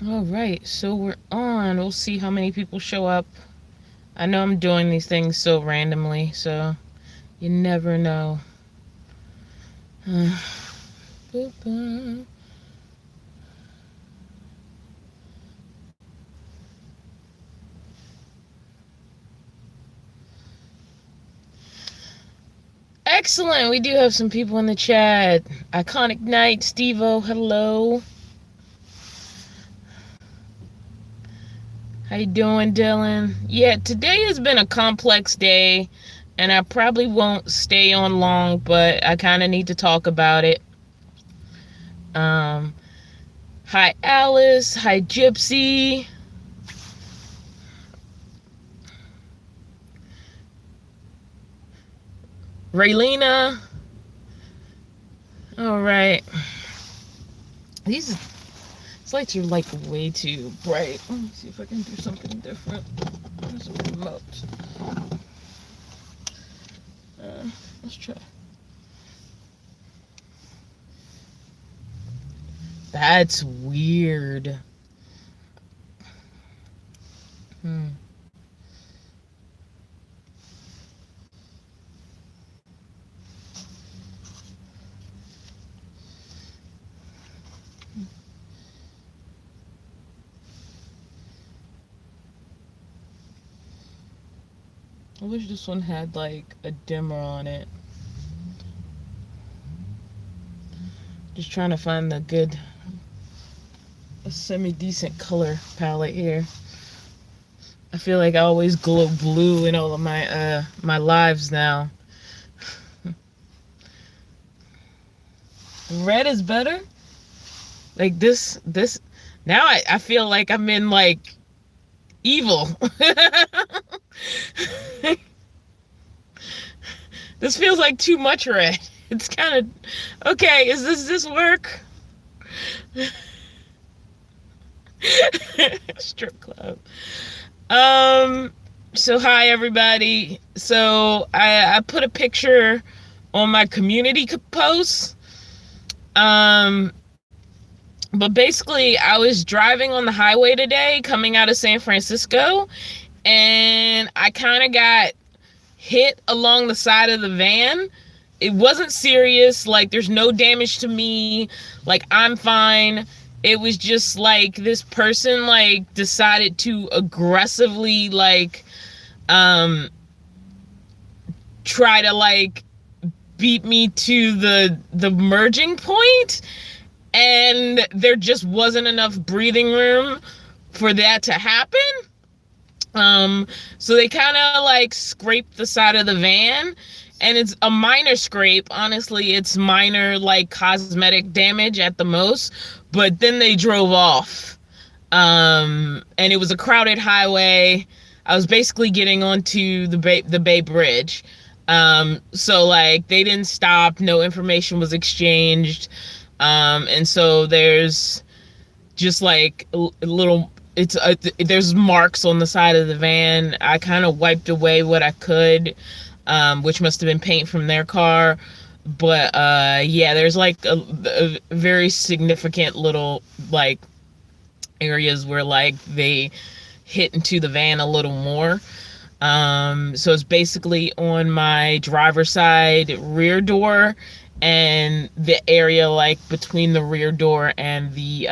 All right, so we're on. We'll see how many people show up. I know I'm doing these things so randomly, so you never know. Excellent. We do have some people in the chat. Iconic Night, Steve-O, hello. How you doing, Dylan? Yeah, today has been a complex day, and I probably won't stay on long, but I kind of need to talk about it. Um, Hi, Alice. Hi, Gypsy. Raylina. All right. These lights are like way too bright. Let me see if I can do something different. There's a remote. Let's try. That's weird. I wish this one had like a dimmer on it. Just trying to find a semi-decent color palette here. I feel like I always glow blue in all of my lives now. Red is better? Like this now I feel like I'm in like evil. This feels like too much red. It's kind of okay. Does this work? Strip club. So hi everybody. So I put a picture on my community post. But basically I was driving on the highway today coming out of San Francisco, and I kind of got hit along the side of the van. It wasn't serious, like there's no damage to me, like I'm fine. It was just like this person like decided to aggressively like try to like beat me to the merging point, and there just wasn't enough breathing room for that to happen. So they kind of like scraped the side of the van, and it's a minor scrape. Honestly, it's minor, like cosmetic damage at the most, but then they drove off. And it was a crowded highway. I was basically getting onto the Bay Bridge. So like they didn't stop, no information was exchanged. And so there's just like a little, there's marks on the side of the van. I kind of wiped away what I could, which must have been paint from their car. But yeah, there's like a very significant little like areas where like they hit into the van a little more. So it's basically on my driver's side rear door, and the area like between the rear door and the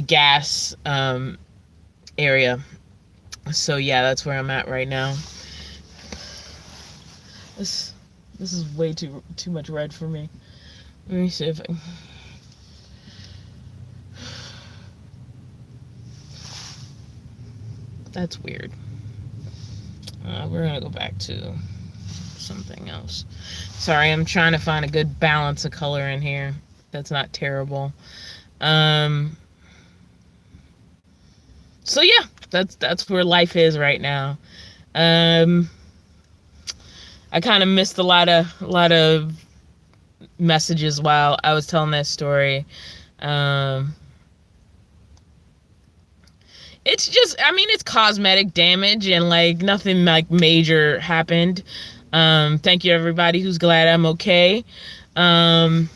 gas area. So yeah, that's where I'm at right now. This is way too much red for me. Let me see if I... That's weird. We're gonna go back to something else. Sorry, I'm trying to find a good balance of color in here that's not terrible. So yeah, that's where life is right now. I kind of missed a lot of messages while I was telling that story. It's just, I mean, it's cosmetic damage, and like nothing like major happened. Thank you everybody who's glad I'm okay. And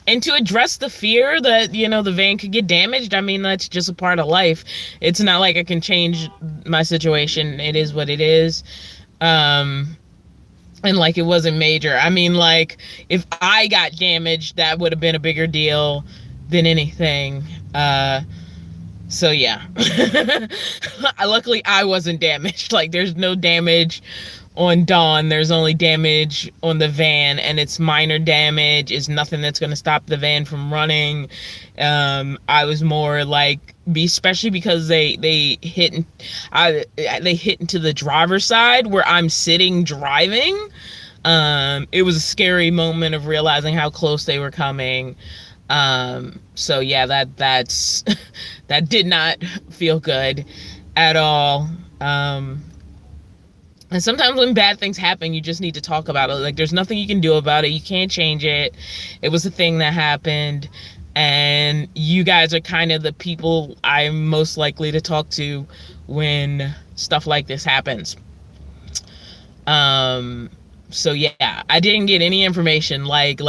And to address the fear that, the van could get damaged, I mean, that's just a part of life. It's not like I can change my situation. It is what it is. And like, it wasn't major. I mean, like, if I got damaged, that would have been a bigger deal than anything. So yeah. Luckily I wasn't damaged. Like, there's no damage on Dawn. There's only damage on the van, and it's minor damage. It's nothing that's going to stop the van from running. I was more like, especially because they hit into the driver's side where I'm sitting driving. It was a scary moment of realizing how close they were coming. So yeah, that's that did not feel good at all. And sometimes when bad things happen, you just need to talk about it. Like, there's nothing you can do about it. You can't change it. It was a thing that happened. And you guys are kind of the people I'm most likely to talk to when stuff like this happens. So yeah, I didn't get any information. Like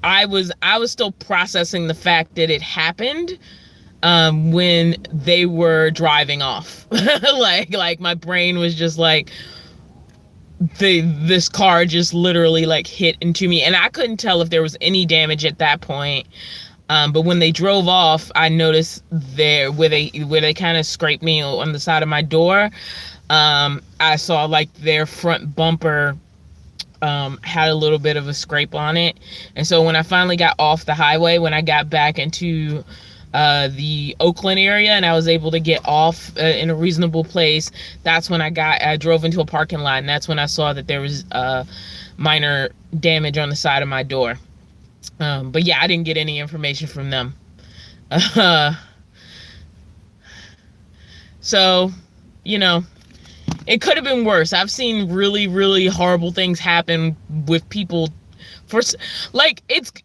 I was still processing the fact that it happened when they were driving off. like my brain was just like, this car just literally like hit into me, and I couldn't tell if there was any damage at that point. But when they drove off, I noticed where they kind of scraped me on the side of my door. I saw like their front bumper had a little bit of a scrape on it. And so when I finally got off the highway, when I got back into the Oakland area and I was able to get off in a reasonable place, that's when I drove into a parking lot, and that's when I saw that there was minor damage on the side of my door. But yeah, I didn't get any information from them. So, it could have been worse. I've seen really, really horrible things happen with people.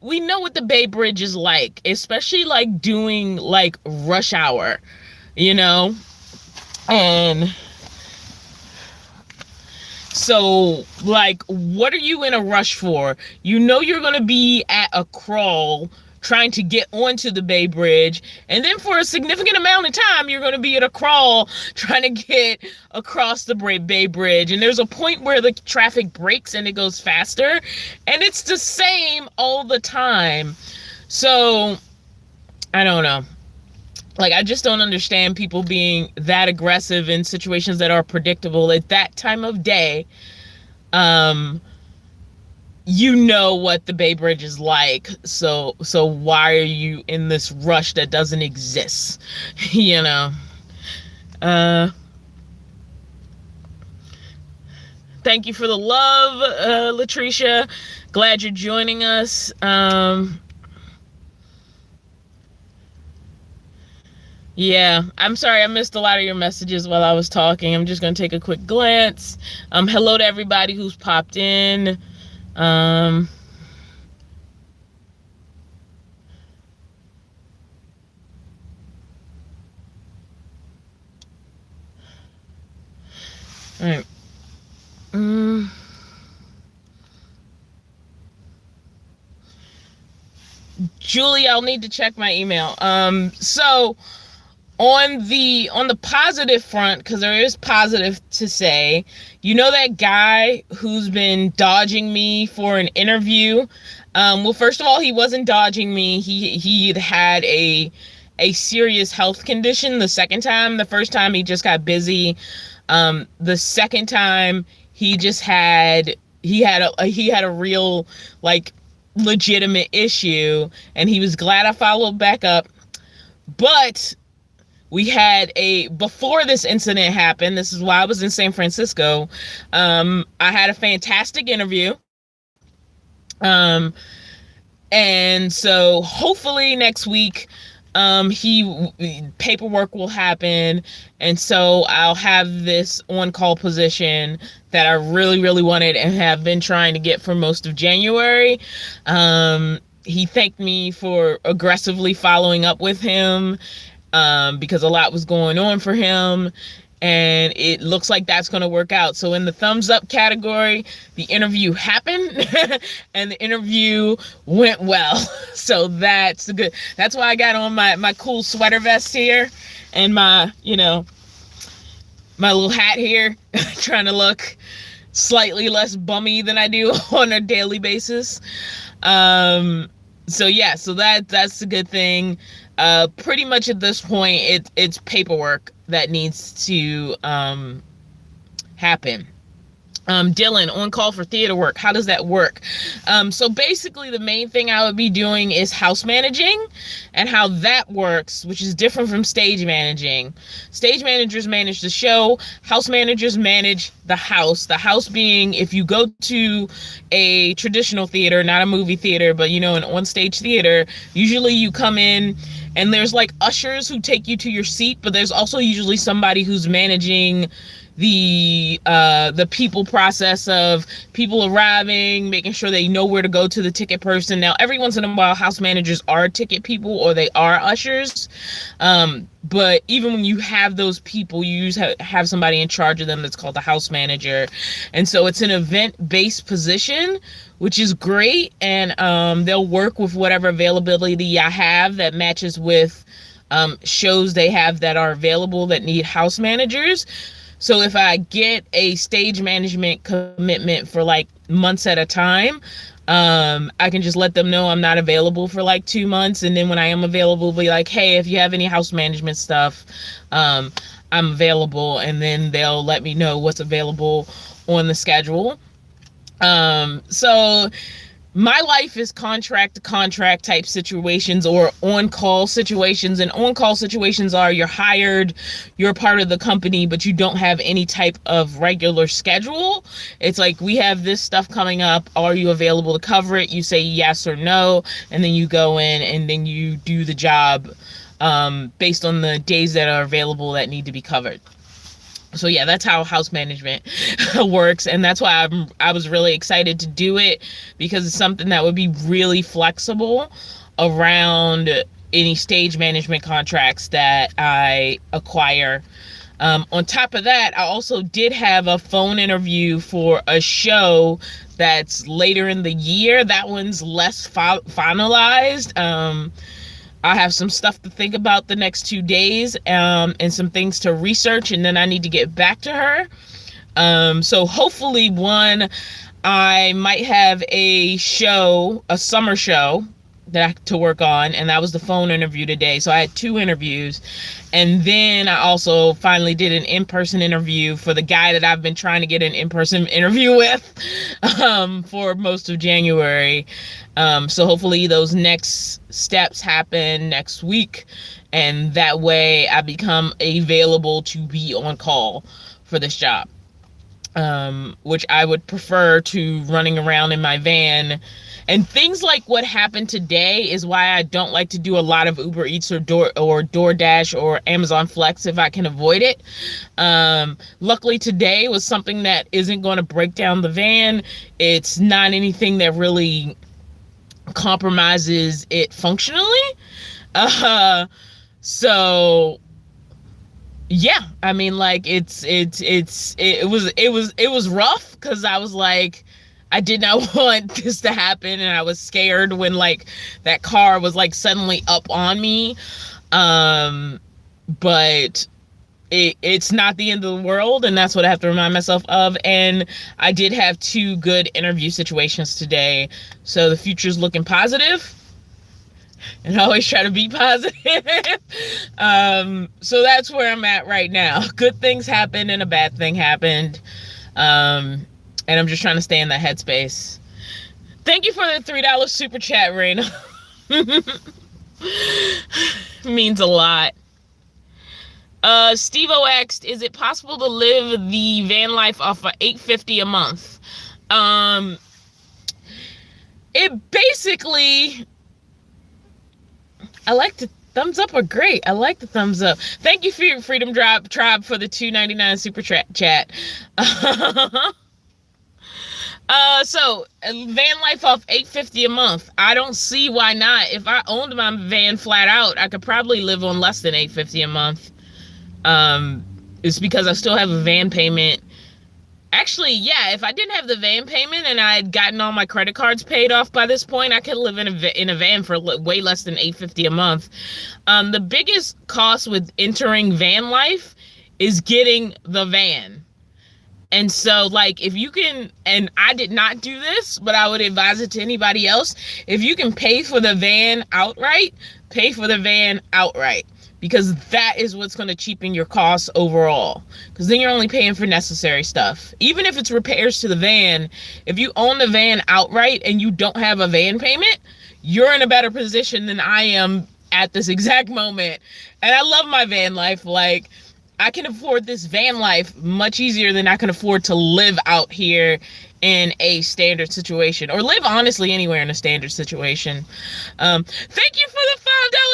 We know what the Bay Bridge is like, especially like doing like rush hour, and so like, what are you in a rush for? You're going to be at a crawl trying to get onto the Bay Bridge, and then for a significant amount of time you're going to be at a crawl trying to get across the Bay Bridge, and there's a point where the traffic breaks and it goes faster, and it's the same all the time. So I don't know, like, I just don't understand people being that aggressive in situations that are predictable at that time of day. What the Bay Bridge is like, so why are you in this rush that doesn't exist? Thank you for the love, Latricia. Glad you're joining us. Yeah, I'm sorry I missed a lot of your messages while I was talking. I'm just going to take a quick glance. Hello to everybody who's popped in. All right. Julie, I'll need to check my email. So on the positive front, because there is positive to say, that guy who's been dodging me for an interview. Well, first of all, he wasn't dodging me. He'd had a serious health condition the second time. The first time he just got busy. The second time he had a real, like, legitimate issue, and he was glad I followed back up. But we had before this incident happened, this is why I was in San Francisco, I had a fantastic interview. And so hopefully next week, paperwork will happen. And so I'll have this on-call position that I really, really wanted and have been trying to get for most of January. He thanked me for aggressively following up with him, because a lot was going on for him. and it looks like that's going to work out. So in the thumbs up category, the interview happened and the interview went well. So that's good. That's why I got on my cool sweater vest here and my little hat here, trying to look slightly less bummy than I do on a daily basis. So yeah, so that's a good thing. Pretty much at this point, it's paperwork that needs to happen. Dylan, on call for theater work. How does that work? So basically the main thing I would be doing is house managing, and how that works, which is different from stage managing. Stage managers manage the show. House managers manage the house. The house being, if you go to a traditional theater, not a movie theater, but an on-stage theater, usually you come in and there's like ushers who take you to your seat, but there's also usually somebody who's managing the people process of people arriving, making sure they know where to go to the ticket person. Now, every once in a while, house managers are ticket people or they are ushers. But even when you have those people, you usually have somebody in charge of them that's called the house manager. And so it's an event-based position, which is great. And they'll work with whatever availability I have that matches with shows they have that are available that need house managers. So if I get a stage management commitment for like months at a time, I can just let them know I'm not available for like 2 months. And then when I am available, be like, hey, if you have any house management stuff, I'm available. And then they'll let me know what's available on the schedule. So my life is contract to contract type situations or on-call situations. And on-call situations are you're hired, you're part of the company, but you don't have any type of regular schedule. It's like, we have this stuff coming up. Are you available to cover it? You say yes or no, and then you go in and then you do the job based on the days that are available that need to be covered. So yeah, that's how house management works. And that's why I was really excited to do it, because it's something that would be really flexible around any stage management contracts that I acquire. On top of that, I also did have a phone interview for a show that's later in the year. That one's less finalized. I have some stuff to think about the next 2 days, and some things to research, and then I need to get back to her. So hopefully I might have a summer show to work on, and that was the phone interview today. So I had 2 interviews, and then I also finally did an in-person interview for the guy that I've been trying to get an in-person interview with for most of January. So hopefully those next steps happen next week, and that way I become available to be on call for this job, which I would prefer to running around in my van. And things like what happened today is why I don't like to do a lot of Uber Eats or DoorDash or Amazon Flex if I can avoid it. Luckily today was something that isn't going to break down the van. It's not anything that really compromises it functionally. So yeah, I mean, like it was rough, because I was like, I did not want this to happen, and I was scared when like that car was like suddenly up on me. But it's not the end of the world, and that's what I have to remind myself of. And I did have 2 good interview situations today, so the future's looking positive. And I always try to be positive. So that's where I'm at right now. Good things happened and a bad thing happened. And I'm just trying to stay in that headspace. Thank you for the $3 super chat, Raina. Means a lot. Steve-O asked, is it possible to live the van life off of $8.50 a month? It basically, I like the thumbs up are great. I like the thumbs up. Thank you for your Freedom Tribe for the $2.99 super chat. So van life off $8.50 a month. I don't see why not. If I owned my van flat out, I could probably live on less than $8.50 a month. It's because I still have a van payment. Actually, yeah, if I didn't have the van payment and I had gotten all my credit cards paid off by this point, I could live in a van for way less than $850 a month. The biggest cost with entering van life is getting the van. And so, like, if you can, and I did not do this, but I would advise it to anybody else. If you can pay for the van outright, pay for the van outright. Because that is what's going to cheapen your costs overall. Because then you're only paying for necessary stuff. Even if it's repairs to the van, if you own the van outright and you don't have a van payment, you're in a better position than I am at this exact moment. And I love my van life. Like, I can afford this van life much easier than I can afford to live out here in a standard situation, or live honestly anywhere in a standard situation. Thank you for the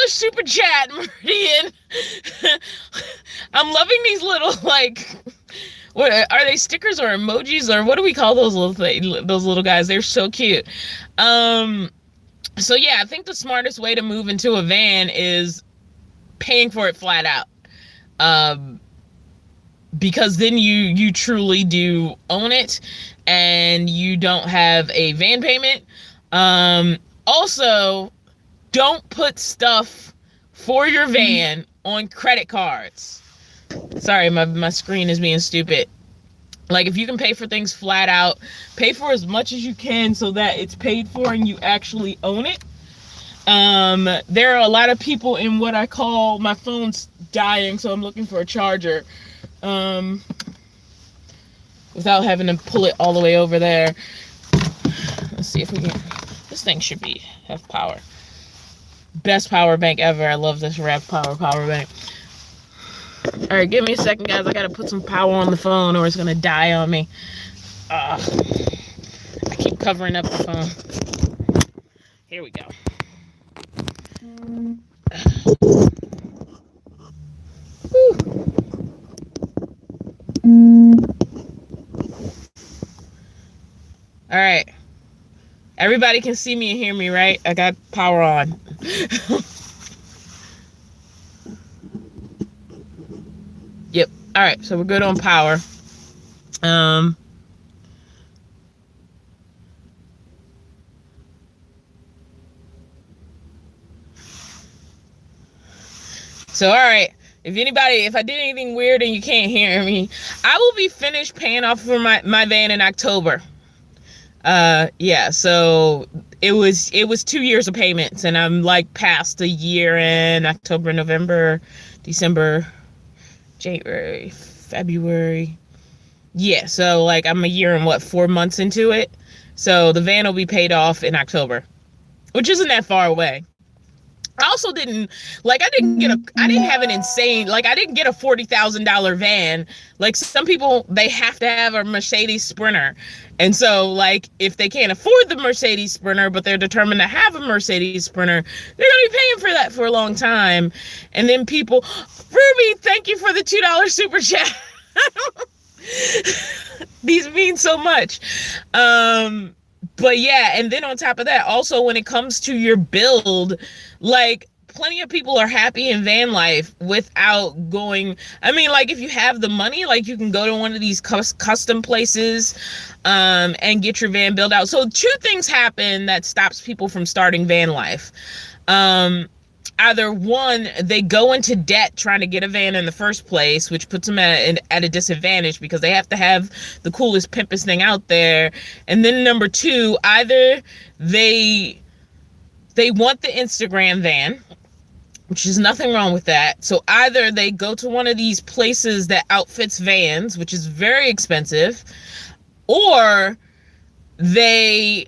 $5 super chat, Meridian. I'm loving these little, like, what are they, stickers or emojis, or what do we call those little guys? They're so cute. So yeah, I think the smartest way to move into a van is paying for it flat out. Because then you truly do own it and you don't have a van payment. Also, don't put stuff for your van on credit cards. Sorry, my screen is being stupid. Like, if you can pay for things flat out, pay for as much as you can so that it's paid for and you actually own it. There are a lot of people in what I call, my phone's dying, so I'm looking for a charger. Without having to pull it all the way over there. Let's see if we can. This thing should have power. Best power bank ever. I love this Rev power bank. All right, give me a second, guys. I gotta put some power on the phone or it's gonna die on me. I keep covering up the phone. Here we go. Whew. All right. Everybody can see me and hear me, right? I got power on. Yep. All right. So we're good on power. So, all right. If I did anything weird and you can't hear me, I will be finished paying off for my van in October. Yeah, so it was 2 years of payments, and I'm like past a year in October, November, December, January, February. Yeah, so like I'm a year and 4 months into it. So the van will be paid off in October, which isn't that far away. I also I didn't have an insane, like, I didn't get a $40,000 van. Like, some people, they have to have a Mercedes Sprinter. And so, like, if they can't afford the Mercedes Sprinter, but they're determined to have a Mercedes Sprinter, they're going to be paying for that for a long time. And then people, Ruby, thank you for the $2 super chat. These mean so much. But yeah, and then on top of that, also when it comes to your build, like, plenty of people are happy in van life without going, I mean, like, if you have the money, like, you can go to one of these custom places and get your van built out. So 2 things happen that stops people from starting van life. Either one, they go into debt trying to get a van in the first place, which puts them at a disadvantage because they have to have the coolest, pimpest thing out there. And then number 2, either they want the Instagram van, which is nothing wrong with that. So either they go to one of these places that outfits vans, which is very expensive, or they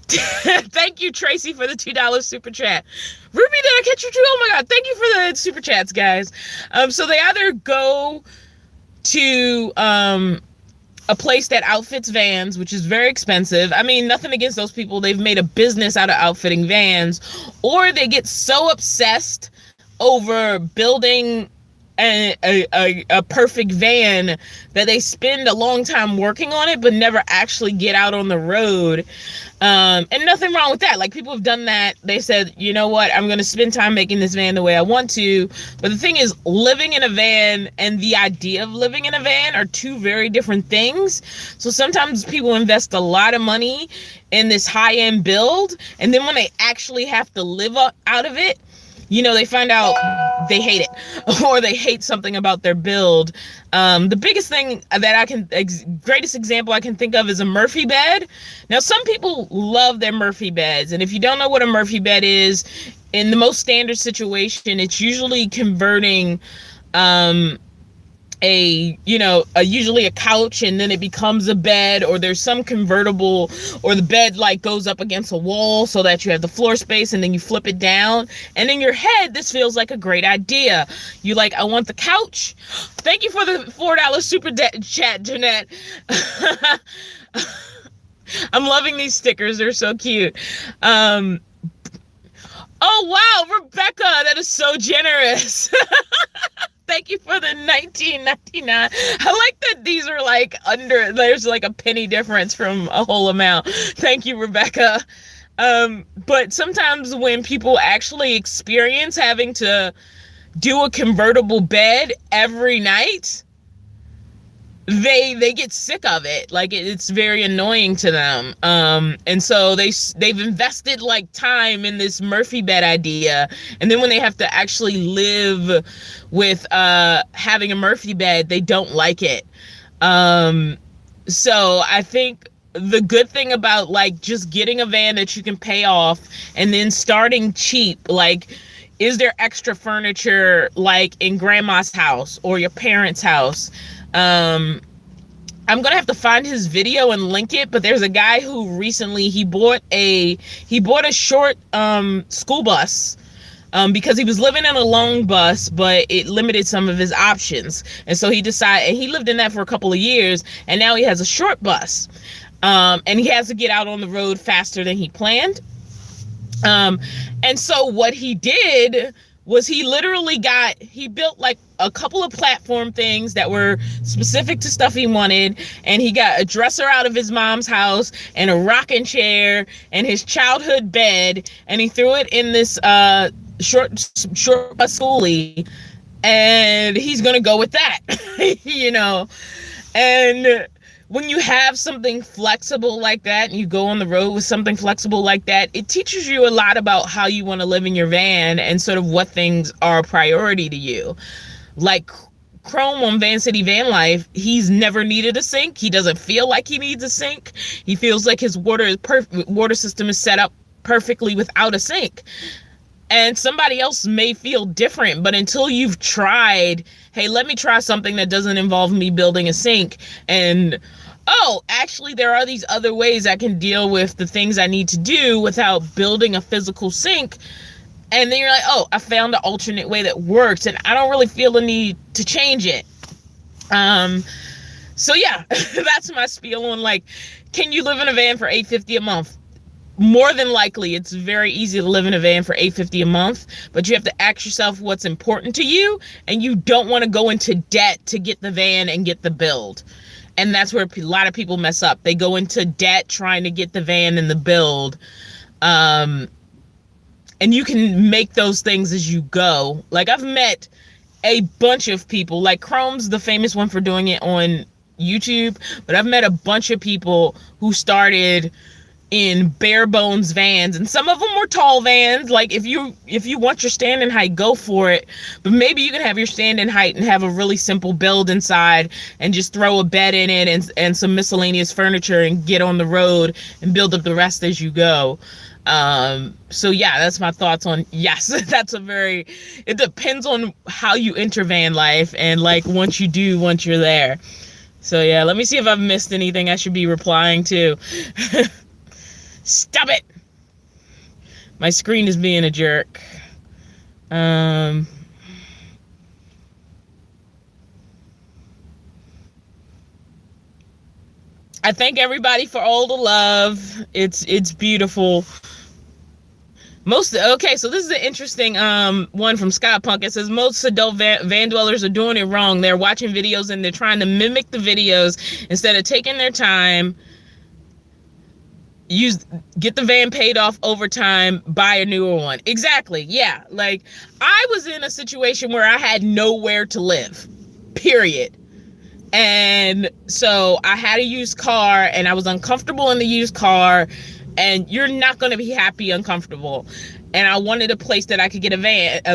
thank you, Tracy, for the $2 super chat. Ruby, did I catch you too? Oh my God, thank you for the super chats, guys. So they either go to a place that outfits vans, which is very expensive. I mean, nothing against those people. They've made a business out of outfitting vans. Or they get so obsessed over building a perfect van that they spend a long time working on it, but never actually get out on the road. And nothing wrong with that. Like, people have done that. They said, you know what, I'm going to spend time making this van the way I want to. But the thing is, living in a van and the idea of living in a van are two very different things. So sometimes people invest a lot of money in this high-end build, and then when they actually have to live out of it, they find out they hate it, or they hate something about their build. The biggest thing that greatest example I can think of is a Murphy bed. Now, some people love their Murphy beds, and if you don't know what a Murphy bed is, in the most standard situation, it's usually converting usually a couch, and then it becomes a bed, or there's some convertible, or the bed like goes up against a wall so that you have the floor space, and then you flip it down. And in your head, this feels like a great idea. You like, I want the couch. Thank you for the $4 super chat, Jeanette. I'm loving these stickers. They're so cute. Oh, wow, Rebecca, that is so generous. Thank you for the $19.99. I like that these are like there's like a penny difference from a whole amount. Thank you, Rebecca. But sometimes when people actually experience having to do a convertible bed every night, they get sick of it. Like, it's very annoying to them. And so they've invested like time in this Murphy bed idea, and then when they have to actually live with having a Murphy bed, they don't like it. So I think the good thing about like just getting a van that you can pay off and then starting cheap, like, is there extra furniture like in grandma's house or your parents' house? I'm gonna have to find his video and link it, but there's a guy who recently he bought a short school bus because he was living in a long bus, but it limited some of his options. And so he decided, and he lived in that for a couple of years, and now he has a short bus. And he has to get out on the road faster than he planned. And so what he did was he built like a couple of platform things that were specific to stuff he wanted. And he got a dresser out of his mom's house and a rocking chair and his childhood bed. And he threw it in this short bus schoolie. And he's going to go with that, And when you have something flexible like that, and you go on the road with something flexible like that, it teaches you a lot about how you want to live in your van and sort of what things are a priority to you. Like Chrome on Van City Vanlife, he's never needed a sink. He doesn't feel like he needs a sink. He feels like his water system is set up perfectly without a sink. And somebody else may feel different, but until you've tried, hey, let me try something that doesn't involve me building a sink, and actually there are these other ways I can deal with the things I need to do without building a physical sink. And then you're like, I found an alternate way that works, and I don't really feel the need to change it. So yeah, that's my spiel on like, can you live in a van for $850 a month? More than likely, it's very easy to live in a van for $850 a month, but you have to ask yourself what's important to you, and you don't want to go into debt to get the van and get the build. And that's where a lot of people mess up. They go into debt trying to get the van and the build. And you can make those things as you go. Like, I've met a bunch of people, like Chrome's the famous one for doing it on YouTube, but I've met a bunch of people who started in bare bones vans, and some of them were tall vans. Like, if you want your standing height, go for it, but maybe you can have your standing height and have a really simple build inside and just throw a bed in it and some miscellaneous furniture and get on the road and build up the rest as you go. So yeah, that's my thoughts on, yes, it depends on how you enter van life, and like once you're there. So yeah, let me see if I've missed anything I should be replying to. Stop it! My screen is being a jerk. I thank everybody for all the love. It's beautiful. Okay, so this is an interesting one from Scott Punk. It says most adult van dwellers are doing it wrong. They're watching videos and they're trying to mimic the videos instead of taking their time, use get the van paid off over time, buy a newer one. Exactly. Yeah. Like, I was in a situation where I had nowhere to live. Period. And so I had a used car and I was uncomfortable in the used car, and you're not going to be happy uncomfortable. And I wanted a place that I could get a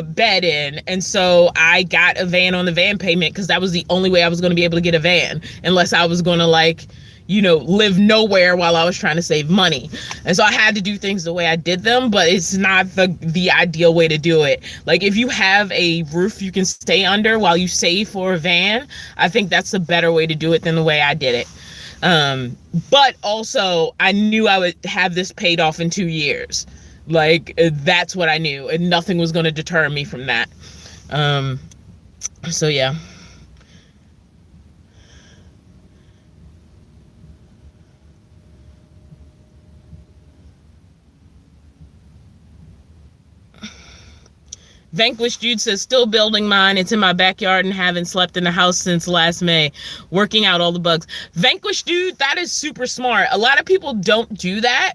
bed in. And so I got a van on the van payment because that was the only way I was going to be able to get a van, unless I was going to, like, live nowhere while I was trying to save money. And so I had to do things the way I did them, but it's not the ideal way to do it. Like, if you have a roof you can stay under while you save for a van, I think that's the better way to do it than the way I did it. But also I knew I would have this paid off in 2 years. Like, that's what I knew, and nothing was going to deter me from that. So yeah. Vanquish Jude says, still building mine. It's in my backyard and haven't slept in the house since last May, working out all the bugs. Vanquish Dude, that is super smart. A lot of people don't do that.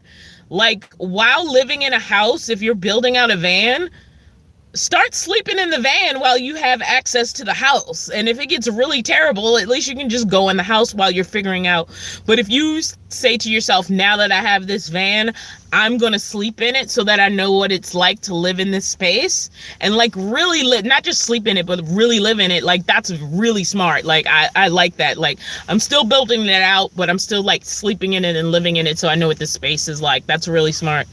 Like, while living in a house, if you're building out a van, start sleeping in the van while you have access to the house. And if it gets really terrible, at least you can just go in the house while you're figuring out. But if you say to yourself, now that I have this van, I'm going to sleep in it so that I know what it's like to live in this space, and like really live, not just sleep in it, but really live in it. Like, that's really smart. Like, I like that. Like, I'm still building that out, but I'm still like sleeping in it and living in it so I know what this space is like. That's really smart.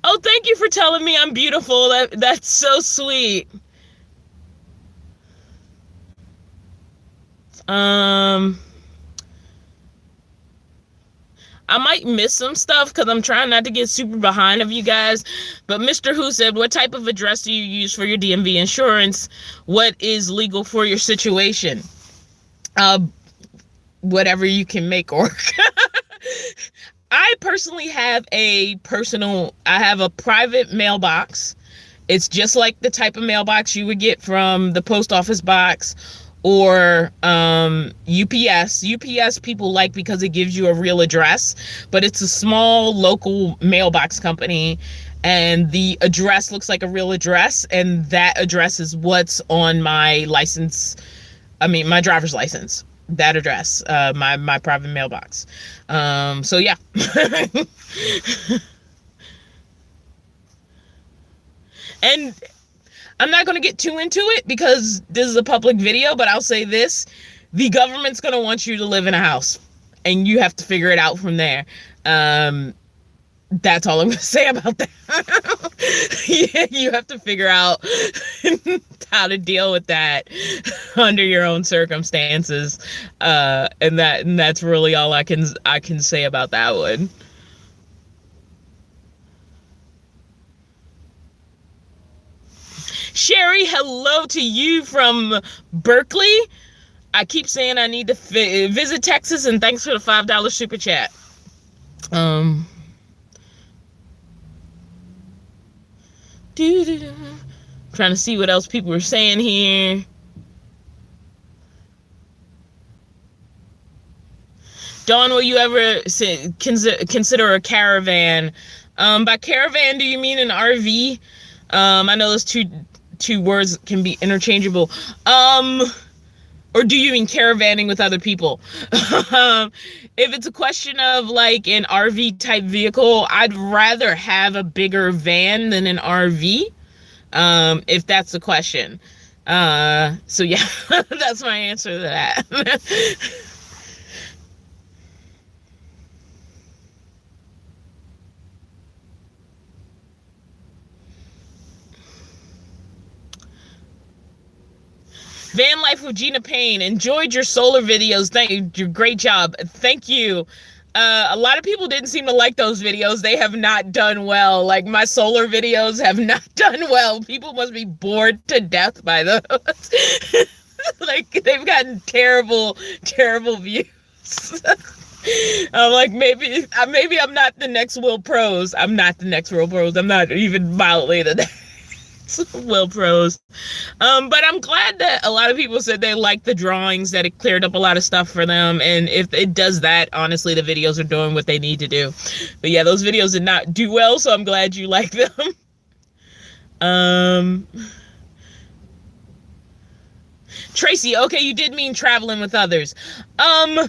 Oh, thank you for telling me I'm beautiful. That's so sweet. I might miss some stuff because I'm trying not to get super behind of you guys. But Mr. Who said, what type of address do you use for your DMV insurance? What is legal for your situation? Whatever you can make work. I personally have I have a private mailbox. It's just like the type of mailbox you would get from the post office box or UPS. UPS people like because it gives you a real address, but it's a small local mailbox company, and the address looks like a real address, and that address is what's on my my driver's license. That address, my private mailbox. So yeah. And I'm not going to get too into it because this is a public video, but I'll say this: the government's going to want you to live in a house, and you have to figure it out from there. That's all I'm going to say about that. Yeah, you have to figure out how to deal with that under your own circumstances. And that's really all I can say about that one. Sherry, hello to you from Berkeley. I keep saying I need to visit Texas, and thanks for the $5 super chat. Trying to see what else people are saying here. Dawn, will you ever consider a caravan? By caravan, do you mean an RV? I know those two words can be interchangeable. Or do you mean caravanning with other people? If it's a question of like an RV type vehicle, I'd rather have a bigger van than an RV. If that's the question. So yeah, that's my answer to that. Vanlife with Gina Payne. Enjoyed your solar videos. Thank you. Great job. Thank you. A lot of people didn't seem to like those videos. They have not done well. Like my solar videos have not done well. People must be bored to death by those. Like they've gotten terrible, terrible views. I'm like, maybe I'm not the next Will Pros. I'm not the next Will Pros. I'm not even mildly the next Will Pros. But I'm glad that a lot of people said they liked the drawings, that it cleared up a lot of stuff for them. And if it does that, honestly, the videos are doing what they need to do. But yeah, those videos did not do well, so I'm glad you like them. Tracy, okay, you did mean traveling with others. I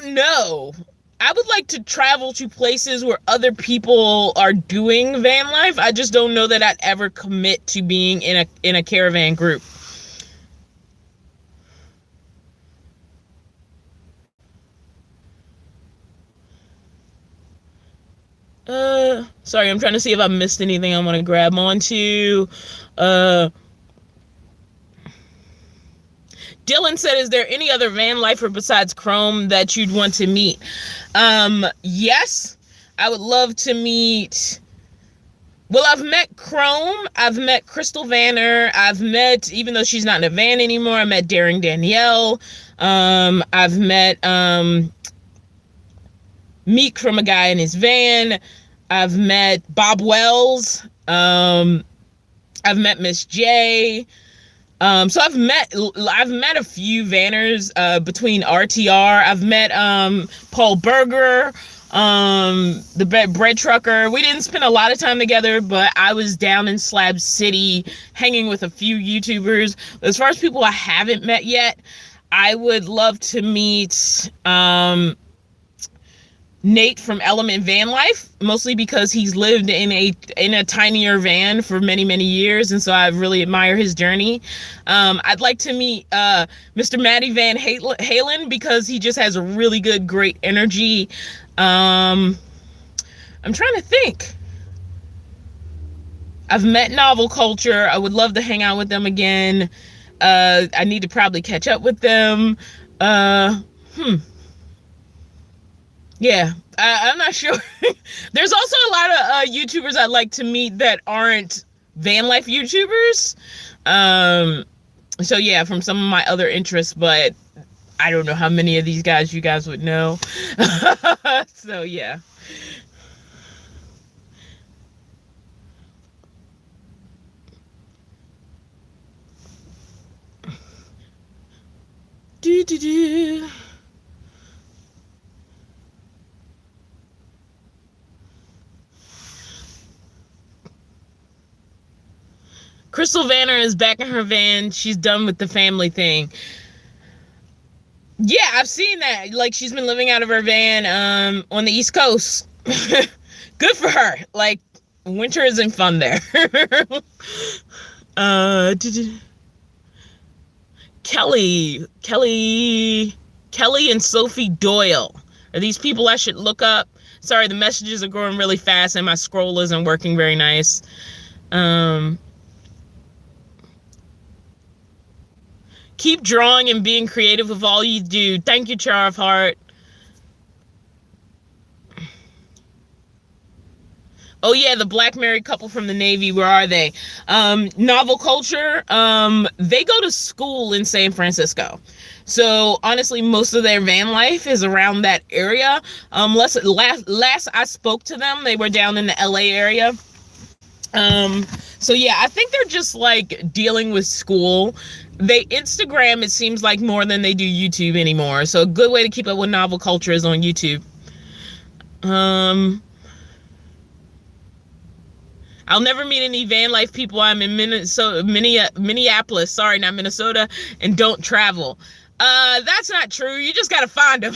don't know. I would like to travel to places where other people are doing van life. I just don't know that I'd ever commit to being in a caravan group. Sorry, I'm trying to see if I missed anything I want to grab onto. Dylan said, is there any other van lifer besides Chrome that you'd want to meet? Yes, I would love to meet. Well, I've met Chrome. I've met Crystal Vanner. I've met, even though she's not in a van anymore, I met Daring Danielle. I've met Meek from A Guy in His Van. I've met Bob Wells. I've met Miss J. So I've met a few vanners between RTR. I've met Paul Berger, the bread trucker. We didn't spend a lot of time together, but I was down in Slab City hanging with a few YouTubers. As far as people I haven't met yet, I would love to meet Nate from Element Van Life, mostly because he's lived in a tinier van for many, many years, and so I really admire his journey. I'd like to meet Mr. Matty Van Halen because he just has a really good, great energy. I'm trying to think. I've met Novel Culture. I would love to hang out with them again. I need to probably catch up with them. Yeah, I'm not sure. There's also a lot of YouTubers I'd like to meet that aren't van life YouTubers. So yeah, from some of my other interests, but I don't know how many of these guys you guys would know. So yeah. Do. Crystal Vanner is back in her van. She's done with the family thing. Yeah, I've seen that. Like, she's been living out of her van on the East Coast. Good for her. Like, winter isn't fun there. Kelly and Sophie Doyle. Are these people I should look up? Sorry, the messages are growing really fast and my scroll isn't working very nice. Keep drawing and being creative with all you do. Thank you, Char of Heart. Oh yeah, the black married couple from the Navy. Where are they? Novel Culture. They go to school in San Francisco. So honestly, most of their van life is around that area. Last I spoke to them, they were down in the LA area. So yeah, I think they're just like dealing with school. They Instagram, it seems like, more than they do YouTube anymore. So a good way to keep up with Novel Culture is on YouTube. I'll never meet any van life people. I'm in Minneapolis. Sorry, not Minnesota, and don't travel. That's not true. You just gotta find them,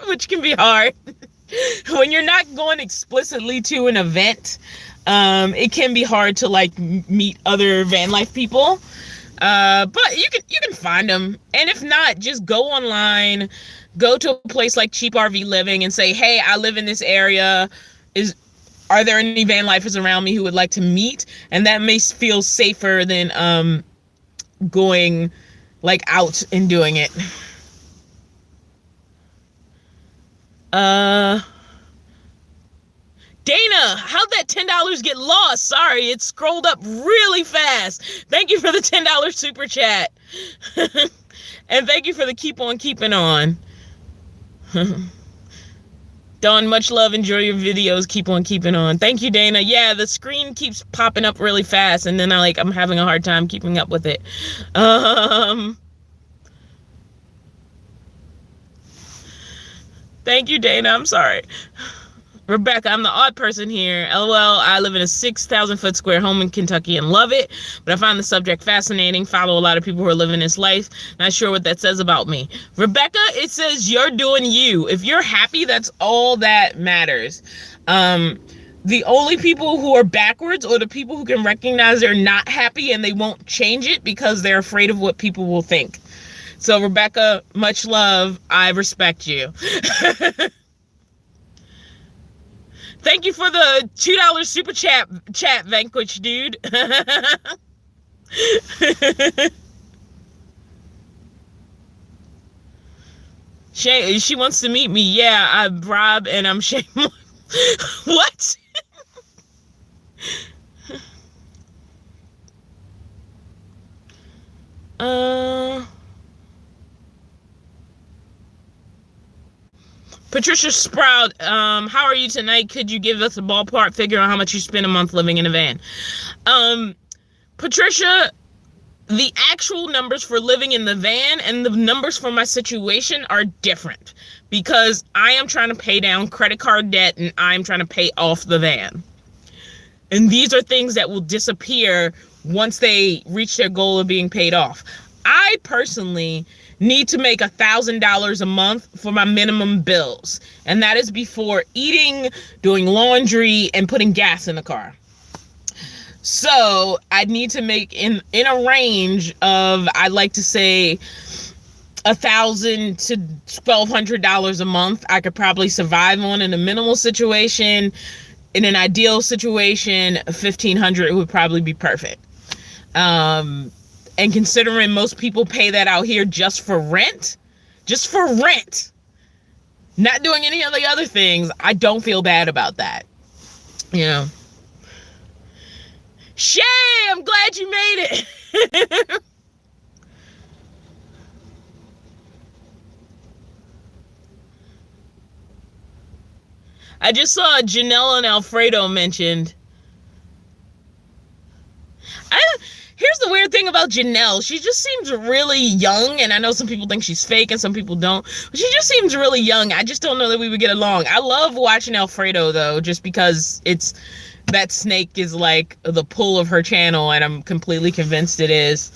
which can be hard. When you're not going explicitly to an event, it can be hard to like meet other van life people. But you can find them, and if not, just go online, go to a place like Cheap RV Living and say, hey, I live in this area. Are there any van lifers around me who would like to meet? And that may feel safer than going like out and doing it. Uh, Dana, how'd that $10 get lost? Sorry, it scrolled up really fast. Thank you for the $10 super chat. And thank you for the keep on keeping on. Dawn, much love. Enjoy your videos. Keep on keeping on. Thank you, Dana. Yeah, the screen keeps popping up really fast, and then I'm having a hard time keeping up with it. Thank you, Dana. I'm sorry. Rebecca, I'm the odd person here. LOL, I live in a 6,000-foot square home in Kentucky and love it, but I find the subject fascinating. Follow a lot of people who are living this life. Not sure what that says about me. Rebecca, it says you're doing you. If you're happy, that's all that matters. The only people who are backwards are the people who can recognize they're not happy and they won't change it because they're afraid of what people will think. So, Rebecca, much love. I respect you. Thank you for the $2 super chat, Vanquish, dude. She wants to meet me. Yeah, I'm Rob and I'm shameless. What? Patricia Sprout, how are you tonight? Could you give us a ballpark figure on how much you spend a month living in a van? Patricia, the actual numbers for living in the van and the numbers for my situation are different because I am trying to pay down credit card debt and I'm trying to pay off the van. And these are things that will disappear once they reach their goal of being paid off. I personally need to make $1,000 a month for my minimum bills. And that is before eating, doing laundry, and putting gas in the car. So I need to make in a range of, I'd like to say, $1,000 to $1,200 a month. I could probably survive on in a minimal situation. In an ideal situation, $1,500 would probably be perfect. And considering most people pay that out here just for rent, not doing any of the other things, I don't feel bad about that. You know. Shay, I'm glad you made it. I just saw Janelle and Alfredo mentioned. Here's the weird thing about Janelle. She just seems really young, and I know some people think she's fake and some people don't. But she just seems really young. I just don't know that we would get along. I love watching Alfredo, though, just because that snake is like the pull of her channel, and I'm completely convinced it is.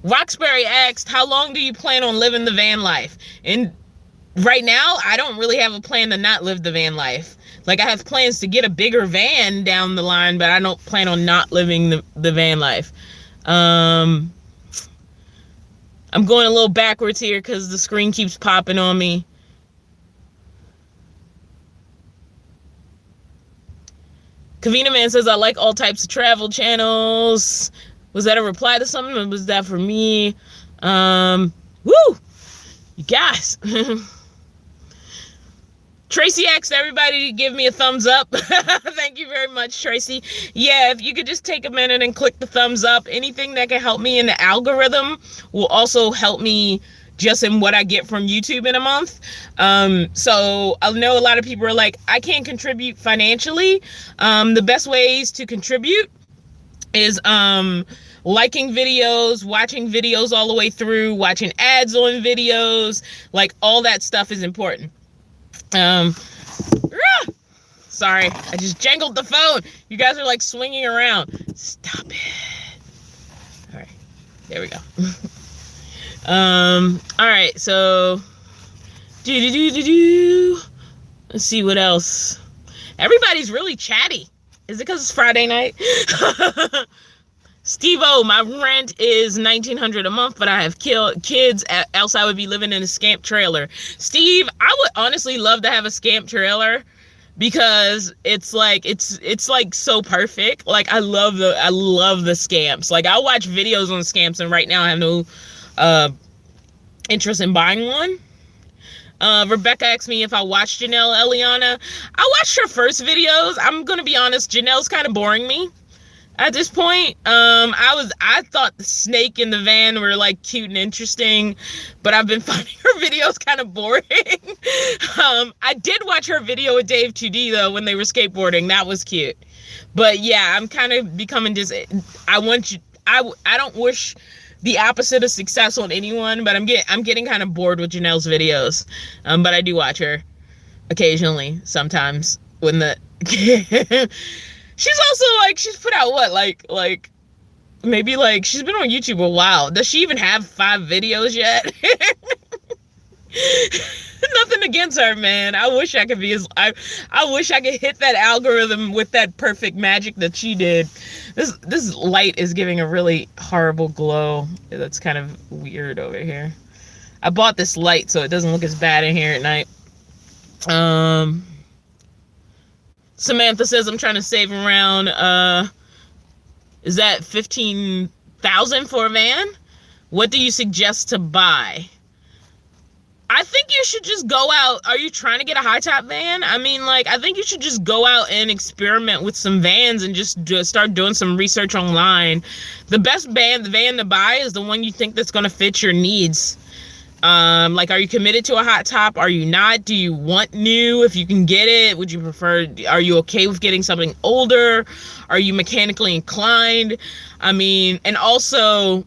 Roxbury asked, how long do you plan on living the van life? And right now, I don't really have a plan to not live the van life. Like, I have plans to get a bigger van down the line, but I don't plan on not living the van life. I'm going a little backwards here because the screen keeps popping on me. Kavina Man says, I like all types of travel channels. Was that a reply to something, or was that for me? Woo! You guys. Tracy asked everybody to give me a thumbs up. Thank you very much, Tracy. Yeah, if you could just take a minute and click the thumbs up. Anything that can help me in the algorithm will also help me just in what I get from YouTube in a month. So I know a lot of people are like, I can't contribute financially. The best ways to contribute is liking videos, watching videos all the way through, watching ads on videos, like all that stuff is important. Sorry, I just jangled the phone. You guys are like swinging around. Stop it. All right, there we go. All right, so let's see what else. Everybody's really chatty. Is it because it's Friday night? Steve-O, my rent is $1,900 a month, but I have kids, else I would be living in a scamp trailer. Steve, I would honestly love to have a scamp trailer. because it's like it's like so perfect. Like I love the scamps. Like I watch videos on scamps, and right now I have no interest in buying one. Rebecca asked me if I watched Janelle Eliana. I watched her first videos. I'm gonna be honest, Janelle's kind of boring me at this point. I thought the snake in the van were like cute and interesting, but I've been finding her videos kind of boring. I did watch her video with Dave 2D though when they were skateboarding. That was cute. But yeah, I'm kind of becoming just. I don't wish the opposite of success on anyone, but I'm getting kind of bored with Janelle's videos. But I do watch her occasionally, sometimes when the. She's also like, she's put out what, like maybe like she's been on YouTube a while. Does she even have 5 videos yet? Nothing against her, man. I wish I could be as I wish I could hit that algorithm with that perfect magic that she did. This light is giving a really horrible glow. That's kind of weird over here. I bought this light so it doesn't look as bad in here at night. Samantha says I'm trying to save around is that 15,000 for a van? What do you suggest to buy? I think you should just go out. Are you trying to get a high top van? I mean, like, I think you should just go out and experiment with some vans and just start doing some research online. The best van to buy is the one you think that's going to fit your needs. Like, are you committed to a hot top? Are you not? Do you want new? If you can get it, would you prefer, are you okay with getting something older? Are you mechanically inclined? I mean, and also,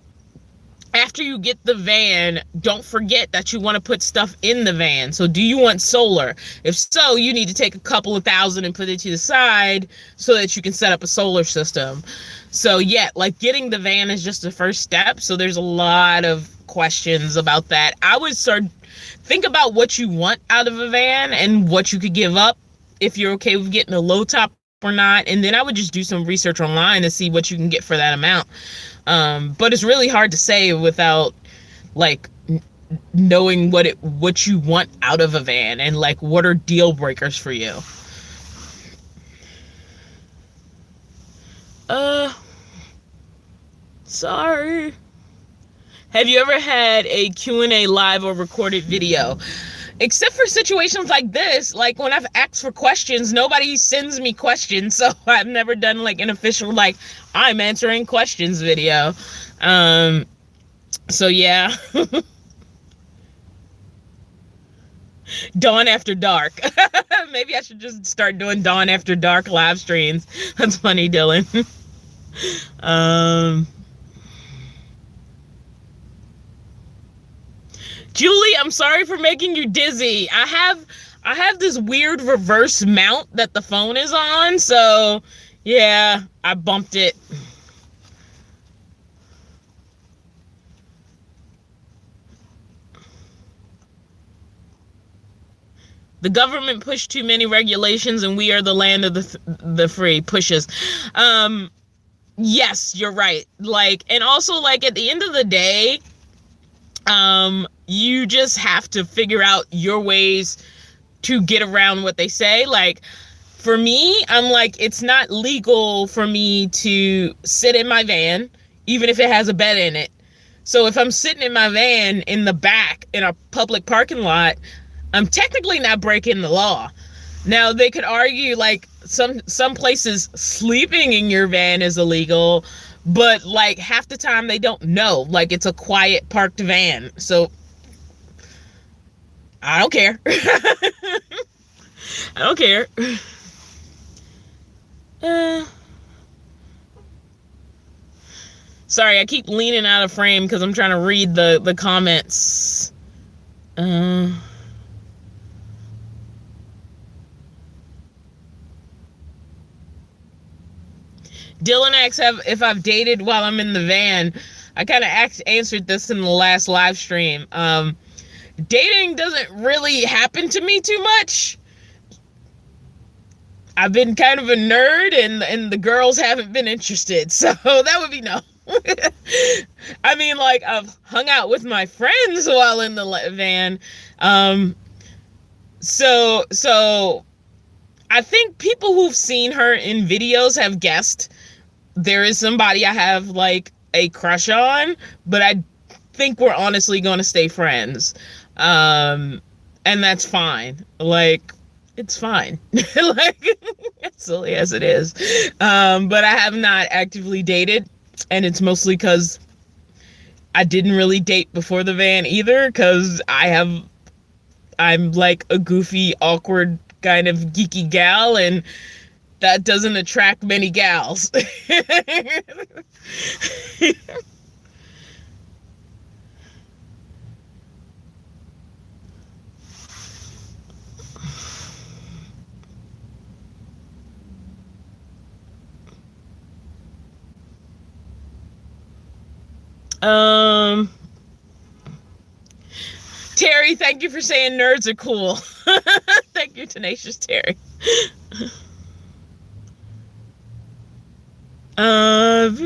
after you get the van, don't forget that you want to put stuff in the van. So do you want solar? If so, you need to take a couple of thousand and put it to the side so that you can set up a solar system. So yeah, like getting the van is just the first step. So there's a lot of questions about that. I would think about what you want out of a van and what you could give up if you're okay with getting a low top or not. And then I would just do some research online to see what you can get for that amount. But it's really hard to say without like knowing what you want out of a van and like what are deal breakers for you. Sorry. Have you ever had a Q&A live or recorded video? Except for situations like this, like when I've asked for questions, nobody sends me questions. So I've never done like an official, like, I'm answering questions video. So yeah. Dawn After Dark. Maybe I should just start doing Dawn After Dark live streams. That's funny, Dylan. Julie, I'm sorry for making you dizzy. I have this weird reverse mount that the phone is on, so yeah, I bumped it. The government pushed too many regulations and we are the land of the free. Pushes. Yes, you're right. Like, and also like at the end of the day, you just have to figure out your ways to get around what they say. Like, for me, I'm like, it's not legal for me to sit in my van, even if it has a bed in it. So if I'm sitting in my van in the back in a public parking lot, I'm technically not breaking the law. Now, they could argue, like, some places sleeping in your van is illegal, but, like, half the time they don't know. Like, it's a quiet parked van. So, I don't care. I don't care. Sorry, I keep leaning out of frame because I'm trying to read the comments. Dylan asks if I've dated while I'm in the van. I kind of answered this in the last live stream. Dating doesn't really happen to me too much. I've been kind of a nerd and the girls haven't been interested. So that would be no. I mean, like, I've hung out with my friends while in the van. So I think people who've seen her in videos have guessed there is somebody I have like a crush on, but I think we're honestly going to stay friends. And that's fine. Like, it's fine. Like, as silly as it is. But I have not actively dated, and it's mostly because I didn't really date before the van either, because I'm like a goofy, awkward kind of geeky gal, and that doesn't attract many gals. Terry, thank you for saying nerds are cool. Thank you, Tenacious Terry. I'd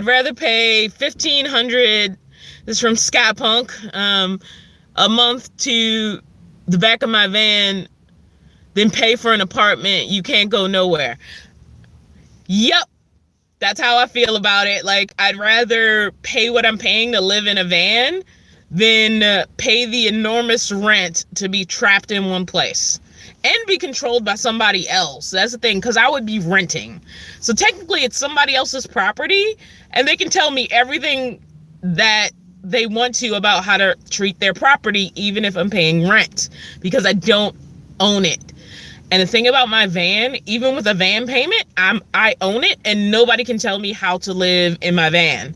rather pay $1,500. This is from Sky Punk. A month to the back of my van, then pay for an apartment. You can't go nowhere. Yep. That's how I feel about it. Like, I'd rather pay what I'm paying to live in a van than pay the enormous rent to be trapped in one place and be controlled by somebody else. That's the thing, because I would be renting. So technically it's somebody else's property, and they can tell me everything that they want to about how to treat their property, even if I'm paying rent, because I don't own it. And the thing about my van, even with a van payment, I own it, and nobody can tell me how to live in my van.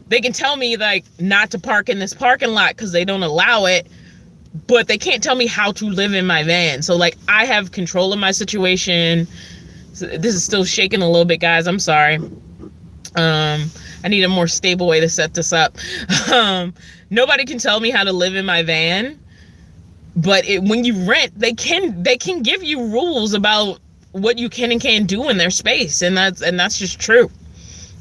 They can tell me like not to park in this parking lot because they don't allow it, but they can't tell me how to live in my van. So like, I have control of my situation. So this is still shaking a little bit, guys. I'm sorry. I need a more stable way to set this up. Nobody can tell me how to live in my van. But when you rent, they can give you rules about what you can and can't do in their space, and that's just true,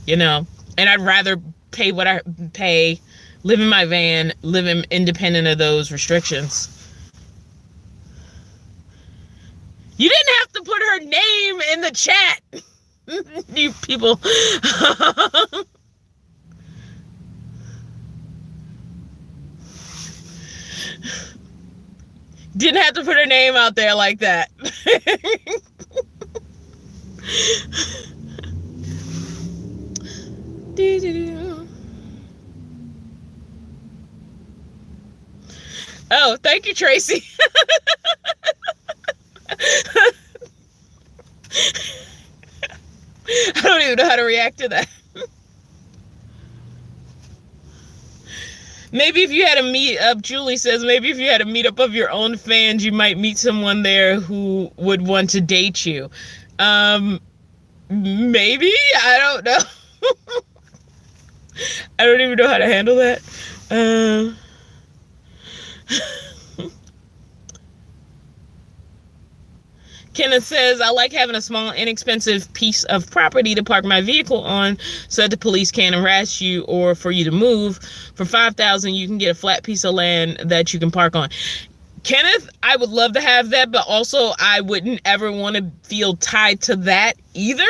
you know. And I'd rather pay what I pay, live in my van, live independent of those restrictions. You didn't have to put her name in the chat, you people. Didn't have to put her name out there like that. Oh, thank you, Tracy. I don't even know how to react to that. Maybe if you had a meetup, Julie says, maybe if you had a meetup of your own fans, you might meet someone there who would want to date you. Maybe? I don't know. I don't even know how to handle that. Kenneth says, I like having a small, inexpensive piece of property to park my vehicle on so that the police can't harass you or for you to move. For $5,000, you can get a flat piece of land that you can park on. Kenneth, I would love to have that, but also I wouldn't ever want to feel tied to that either.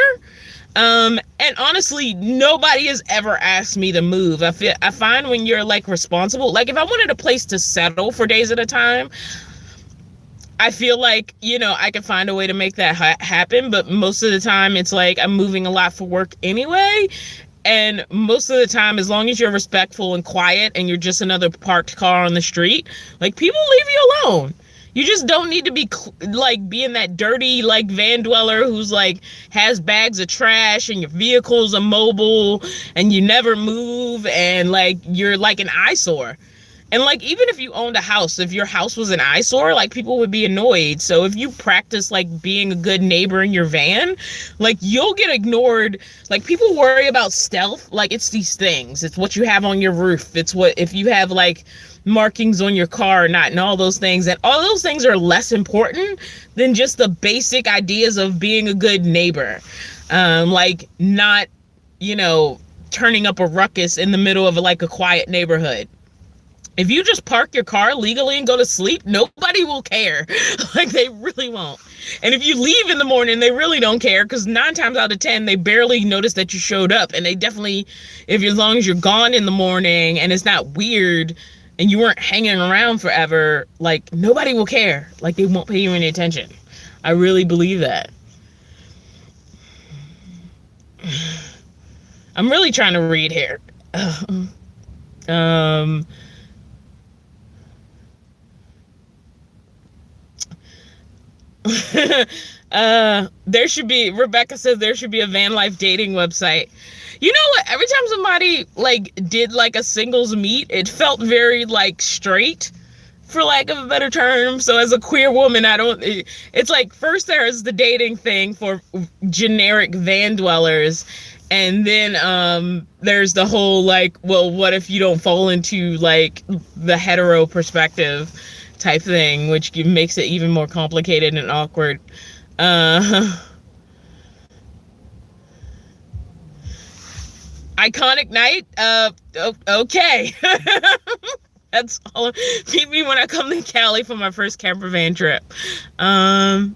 And honestly, nobody has ever asked me to move. I find when you're like responsible, like if I wanted a place to settle for days at a time, I feel like, you know, I can find a way to make that happen. But most of the time it's like I'm moving a lot for work anyway. And most of the time, as long as you're respectful and quiet and you're just another parked car on the street, like people leave you alone. You just don't need to be like being that dirty, like van dweller who's like has bags of trash and your vehicle's immobile and you never move and like you're like an eyesore. And like, even if you owned a house, if your house was an eyesore, like people would be annoyed. So if you practice like being a good neighbor in your van, like you'll get ignored. Like people worry about stealth. Like it's these things. It's what you have on your roof. It's what, if you have like markings on your car or not, and all those things. And all those things are less important than just the basic ideas of being a good neighbor. Like not, you know, turning up a ruckus in the middle of like a quiet neighborhood. If you just park your car legally and go to sleep, nobody will care. Like, they really won't. And if you leave in the morning, they really don't care, because 9 times out of 10, they barely notice that you showed up. And they definitely, as long as you're gone in the morning and it's not weird and you weren't hanging around forever, like, nobody will care. Like, they won't pay you any attention. I really believe that. I'm really trying to read here. Rebecca says there should be a van life dating website. You know what? Every time somebody like did like a singles meet, it felt very like straight, for lack of a better term. So as a queer woman, it's like, first there's the dating thing for generic van dwellers. And then there's the whole like, well, what if you don't fall into like the hetero perspective type thing, which makes it even more complicated and awkward. Iconic night. Okay. That's all. Meet me when I come to Cali for my first camper van trip. Covina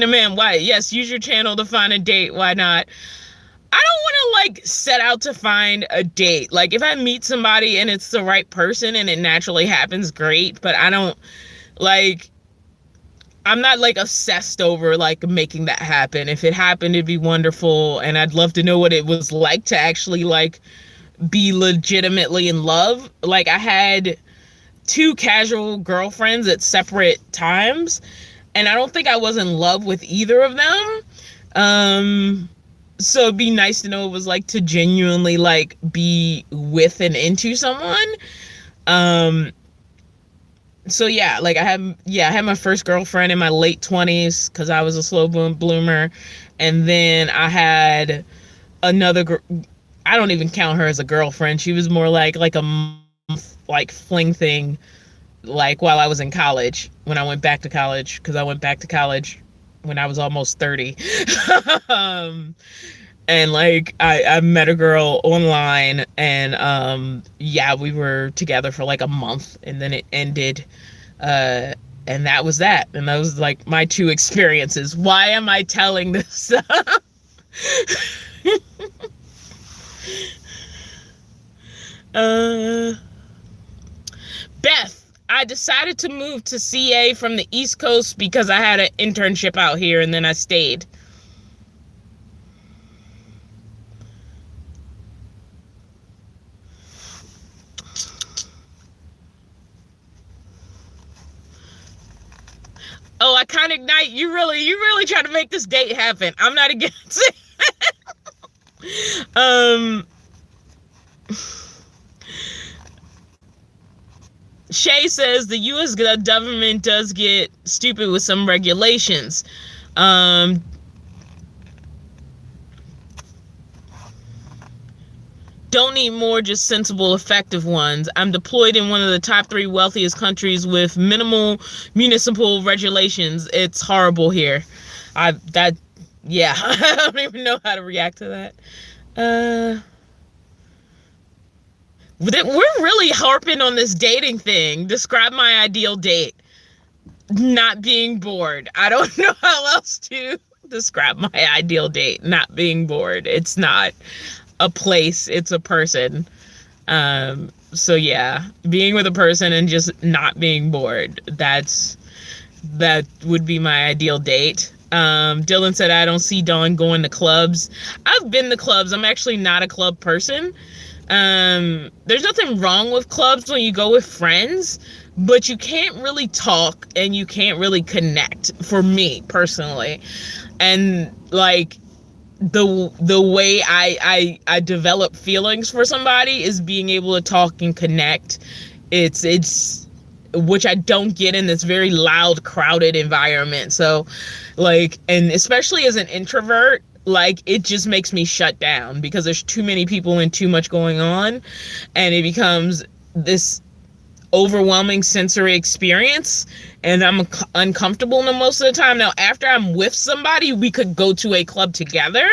Man White. Yes, use your channel to find a date. Why not? I don't want to like set out to find a date. Like, if I meet somebody and it's the right person and it naturally happens, great. But I don't like, I'm not like obsessed over like making that happen. If it happened, it'd be wonderful. And I'd love to know what it was like to actually like be legitimately in love. Like, I had 2 casual girlfriends at separate times, and I don't think I was in love with either of them. So it'd be nice to know what it was like to genuinely like be with and into someone. So yeah, like I had my first girlfriend in my late 20s because I was a slow bloomer. And then I had another I don't even count her as a girlfriend. She was more like a like fling thing, like while I was in college, when I went back to college, because I went back to college when I was almost 30. And like I met a girl online, and we were together for like a month, and then it ended, and that was that. And that was like my 2 experiences. Why am I telling this? Beth, I decided to move to CA from the East Coast because I had an internship out here, and then I stayed. Oh, Iconic Night, you really try to make this date happen. I'm not against it. Shay says the U.S. government does get stupid with some regulations. Don't need more, just sensible, effective ones. I'm deployed in one of the top 3 wealthiest countries with minimal municipal regulations. It's horrible here. I don't even know how to react to that. We're really harping on this dating thing. Describe my ideal date. Not being bored. I don't know how else to describe my ideal date. Not being bored. It's not a place, it's a person. So yeah, being with a person and just not being bored. That would be my ideal date. Dylan said, I don't see Dawn going to clubs. I've been to clubs. I'm actually not a club person. There's nothing wrong with clubs when you go with friends, but you can't really talk and you can't really connect, for me personally. And like the way I develop feelings for somebody is being able to talk and connect. It's which I don't get in this very loud, crowded environment. So like, and especially as an introvert, like it just makes me shut down because there's too many people and too much going on, and it becomes this overwhelming sensory experience, and I'm uncomfortable most of the time. Now, after I'm with somebody, we could go to a club together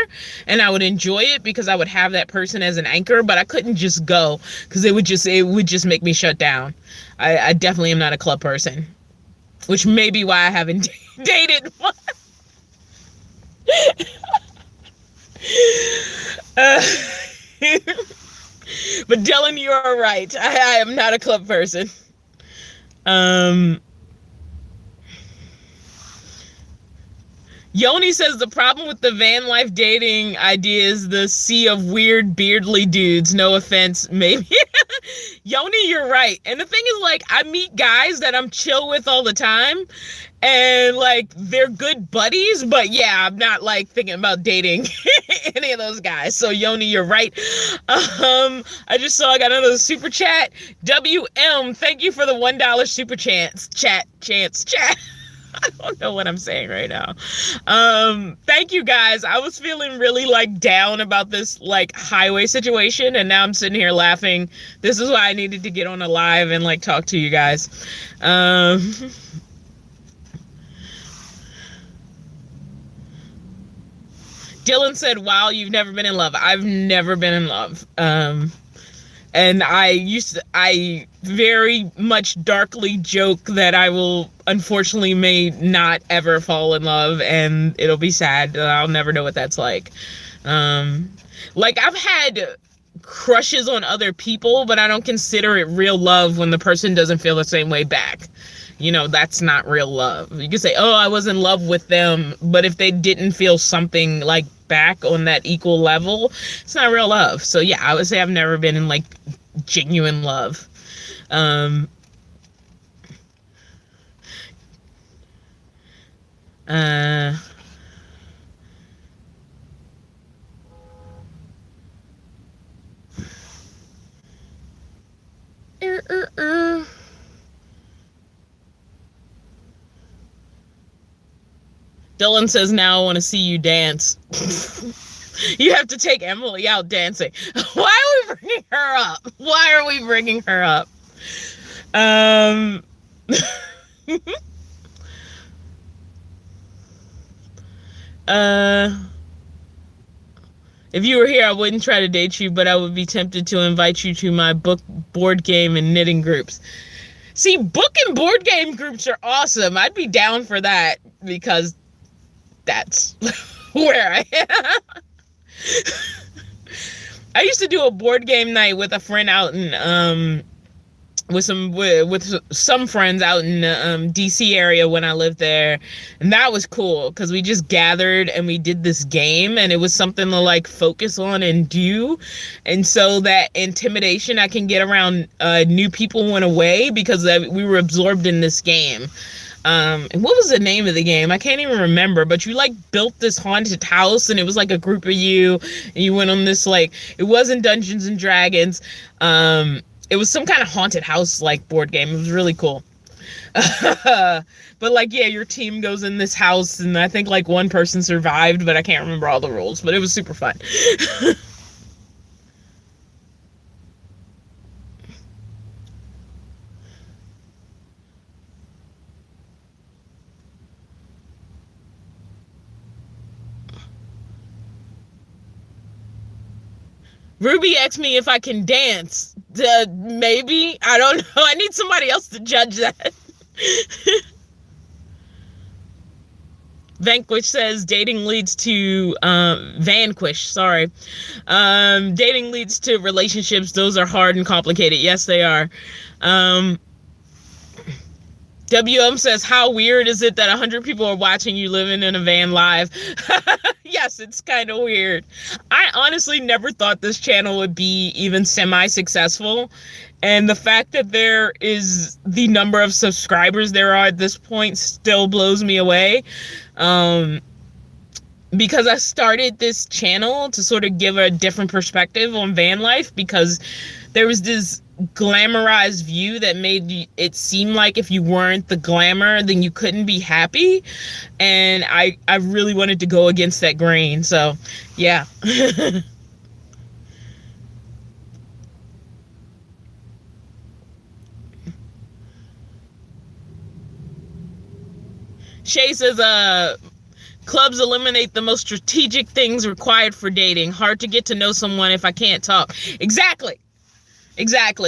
and I would enjoy it because I would have that person as an anchor, but I couldn't just go because it would just make me shut down. I definitely am not a club person, which may be why I haven't dated one. But Dylan, you are right. I am not a club person. Yoni says the problem with the van life dating idea is the sea of weird beardly dudes. No offense, maybe. Yoni, you're right. And the thing is, like, I meet guys that I'm chill with all the time, and like they're good buddies, but yeah, I'm not like thinking about dating any of those guys. So Yoni, you're right. I just saw I got another super chat. WM, thank you for the $1 super chance. Chat. I don't know what I'm saying right now. Thank you guys. I was feeling really like down about this like highway situation, and now I'm sitting here laughing. This is why I needed to get on a live and like talk to you guys. Dylan said, wow, you've never been in love. I've never been in love. And I very much darkly joke that I will unfortunately may not ever fall in love, and it'll be sad. I'll never know what that's like. Like, I've had crushes on other people, but I don't consider it real love when the person doesn't feel the same way back. You know, that's not real love. You can say, oh, I was in love with them, but if they didn't feel something like back on that equal level, it's not real love. So yeah, I would say I've never been in like genuine love. Dylan says, now I want to see you dance. You have to take Emily out dancing. Why are we bringing her up? Why are we bringing her up? If you were here, I wouldn't try to date you, but I would be tempted to invite you to my board game, and knitting groups. See, book and board game groups are awesome. I'd be down for that because that's where I am. I used to do a board game night with a friend out in with some friends out in the DC area when I lived there, and that was cool because we just gathered and we did this game, and it was something to like focus on and do, and so that intimidation I can get around new people went away because we were absorbed in this game. And what was the name of the game? I can't even remember, but you like built this haunted house, and it was like a group of you, and you went on this like, it wasn't Dungeons and Dragons. It was some kind of haunted house like board game. It was really cool. But like, yeah, your team goes in this house, and I think like one person survived, but I can't remember all the rules, but it was super fun. Ruby asked me if I can dance. Maybe. I don't know. I need somebody else to judge that. Vanquish says dating leads to Vanquish, sorry. Dating leads to relationships. Those are hard and complicated. Yes, they are. WM says, how weird is it that 100 people are watching you living in a van live? Yes, it's kind of weird. I honestly never thought this channel would be even semi-successful. And the fact that there is the number of subscribers there are at this point still blows me away. Because I started this channel to sort of give a different perspective on van life, because there was this glamorized view that made it seem like if you weren't the glamour, then you couldn't be happy. And I really wanted to go against that grain. So, yeah. Shay says, clubs eliminate the most strategic things required for dating. Hard to get to know someone if I can't talk. Exactly.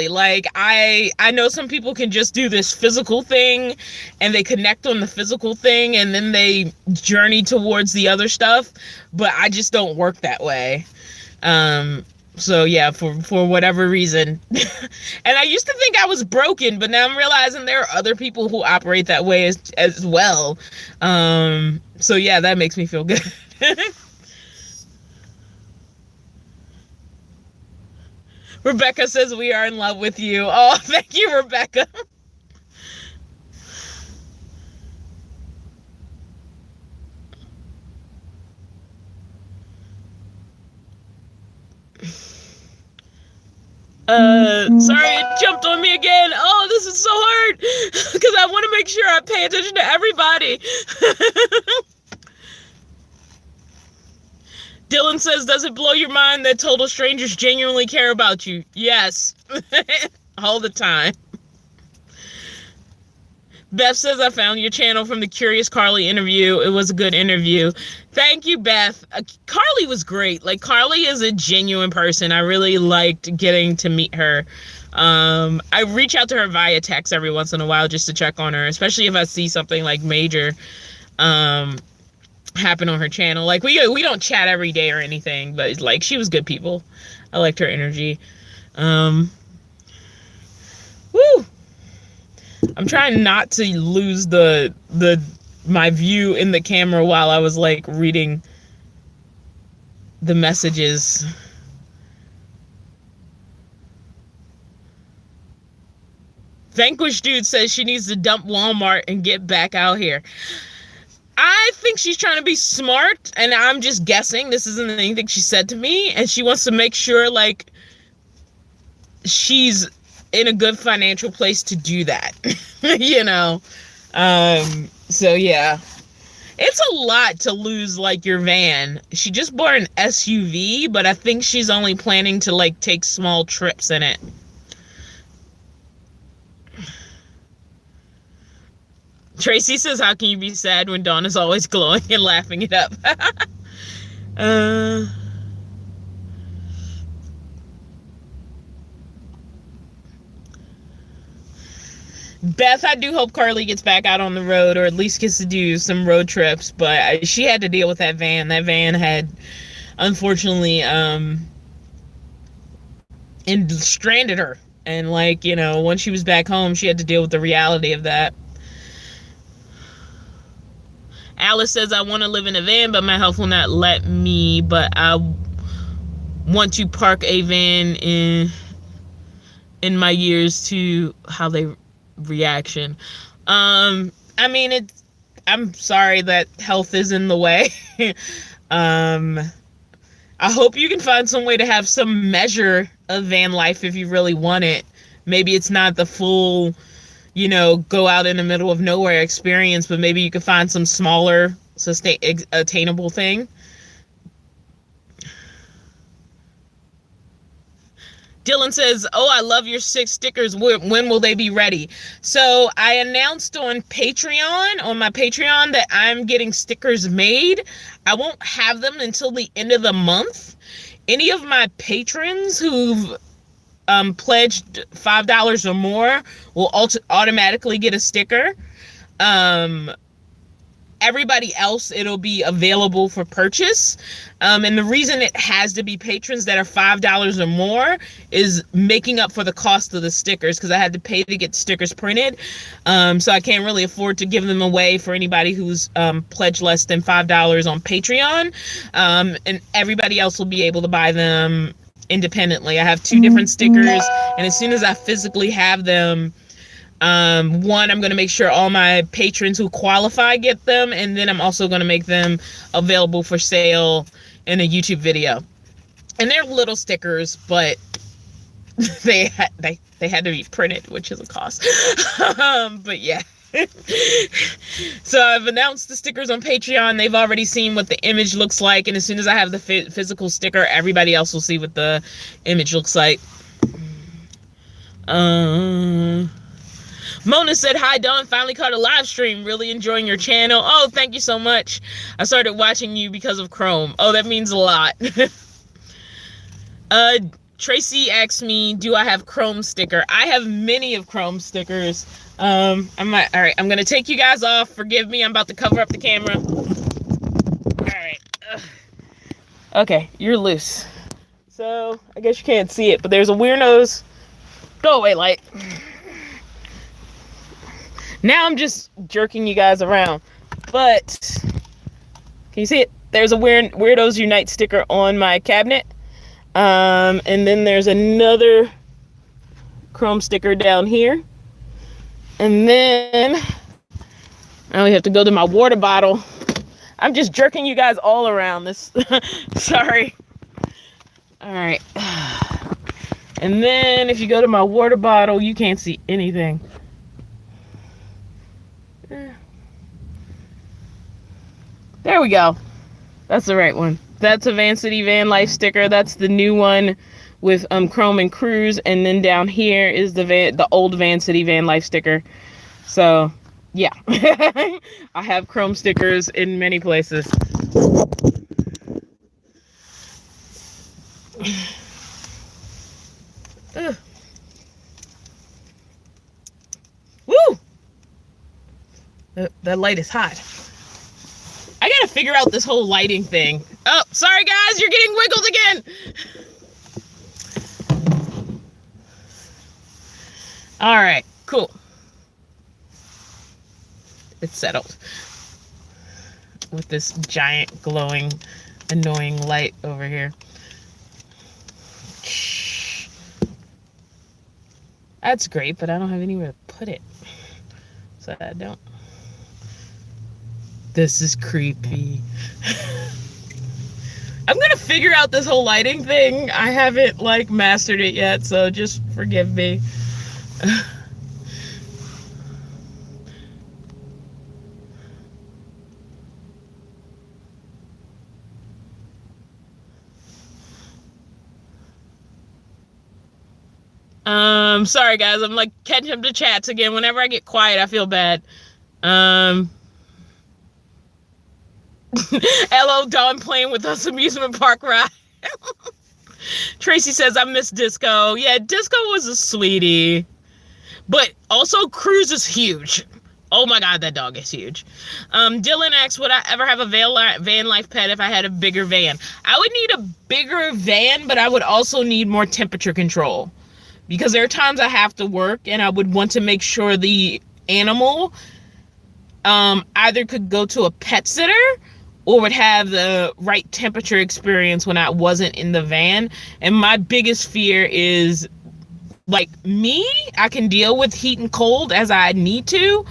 Like, I know some people can just do this physical thing and they connect on the physical thing and then they journey towards the other stuff, but I just don't work that way. So yeah, for whatever reason. And I used to think I was broken, but now I'm realizing there are other people who operate that way as well. So yeah, that makes me feel good. Rebecca says we are in love with you. Oh, thank you, Rebecca. Sorry, it jumped on me again. Oh, this is so hard because I want to make sure I pay attention to everybody. Dylan says, does it blow your mind that total strangers genuinely care about you? Yes. All the time. Beth says, I found your channel from the Curious Carly interview. It was a good interview. Thank you, Beth. Carly was great. Like, Carly is a genuine person. I really liked getting to meet her. I reach out to her via text every once in a while just to check on her, especially if I see something like major happen on her channel. Like, we don't chat every day or anything, but like, she was good people. I liked her energy. Woo! I'm trying not to lose my view in the camera while I was like reading the messages. Vanquish Dude says she needs to dump Walmart and get back out here. I think she's trying to be smart, and I'm just guessing. This isn't anything she said to me, and she wants to make sure like she's in a good financial place to do that. You know? So yeah. It's a lot to lose like your van. She just bought an SUV, but I think she's only planning to like take small trips in it. Tracy says, how can you be sad when Dawn is always glowing and laughing it up? Beth, I do hope Carly gets back out on the road, or at least gets to do some road trips, but she had to deal with that van. That van had, unfortunately, and stranded her. And like, you know, once she was back home, she had to deal with the reality of that. Alice says, I want to live in a van, but my health will not let me, but I want to park a van in my years to how they reaction. I mean, I'm sorry that health is in the way. I hope you can find some way to have some measure of van life if you really want it. Maybe it's not the full, you know, go out in the middle of nowhere experience, but maybe you could find some smaller, attainable thing. Dylan says, oh, I love your 6 stickers. When will they be ready? So I announced on Patreon, on my Patreon, that I'm getting stickers made. I won't have them until the end of the month. Any of my patrons who've pledged $5 or more will automatically get a sticker. Everybody else, it'll be available for purchase. And the reason it has to be patrons that are $5 or more is making up for the cost of the stickers, because I had to pay to get stickers printed. So I can't really afford to give them away for anybody who's pledged less than $5 on Patreon. And everybody else will be able to buy them independently. I have 2 different stickers, and as soon as I physically have them, one, I'm going to make sure all my patrons who qualify get them, and then I'm also going to make them available for sale in a YouTube video. And they're little stickers, but they had to be printed, which is a cost. But yeah. So I've announced the stickers on Patreon. They've already seen what the image looks like, and as soon as I have the physical sticker, everybody else will see what the image looks like. Mona said, hi, Dawn. Finally caught a live stream. Really enjoying your channel. Oh, thank you so much. I started watching you because of Chrome. Oh, that means a lot. Tracy asked me, do I have Chrome sticker? I have many of Chrome stickers. All right, I'm going to take you guys off. Forgive me. I'm about to cover up the camera. All right. Okay, you're loose. So, I guess you can't see it, but there's a weird nose. Go away, light. Now I'm just jerking you guys around. But, can you see it? There's a Weirdos Unite sticker on my cabinet. And then there's another Chrome sticker down here. And then, I only have to go to my water bottle. I'm just jerking you guys all around this. Sorry. All right. And then if you go to my water bottle, you can't see anything. There we go. That's the right one. That's a Vancity Vanlife sticker. That's the new one with Chrome and Cruise. And then down here is the old Vancity Vanlife sticker. So, yeah. I have Chrome stickers in many places. Woo! That light is hot. I gotta figure out this whole lighting thing. Oh, sorry guys, you're getting wiggled again. All right, cool. It's settled. With this giant, glowing, annoying light over here. That's great, but I don't have anywhere to put it. So I don't. This is creepy. I'm gonna figure out this whole lighting thing. I haven't like mastered it yet, so just forgive me. Sorry guys, I'm like catching up to chats again. Whenever I get quiet, I feel bad. Hello, Dawn playing with us amusement park ride. Tracy says, I miss Disco. Yeah, Disco was a sweetie. But also, Cruise is huge. Oh my god, that dog is huge. Dylan asks, would I ever have a van life pet if I had a bigger van? I would need a bigger van, but I would also need more temperature control. Because there are times I have to work, and I would want to make sure the animal either could go to a pet sitter or would have the right temperature experience when I wasn't in the van. And my biggest fear is, like me, I can deal with heat and cold as I need to,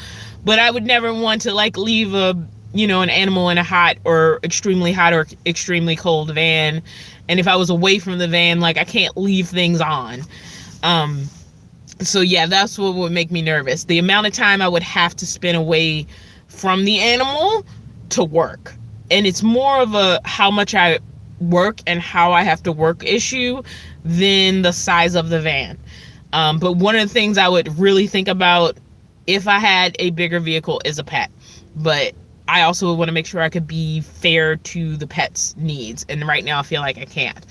but I would never want to like leave an animal in a hot or extremely cold van. And if I was away from the van, like I can't leave things on. So yeah, that's what would make me nervous. The amount of time I would have to spend away from the animal to work. And it's more of a how much I work and how I have to work issue than the size of the van. But one of the things I would really think about if I had a bigger vehicle is a pet. But I also would want to make sure I could be fair to the pet's needs. And right now I feel like I can't.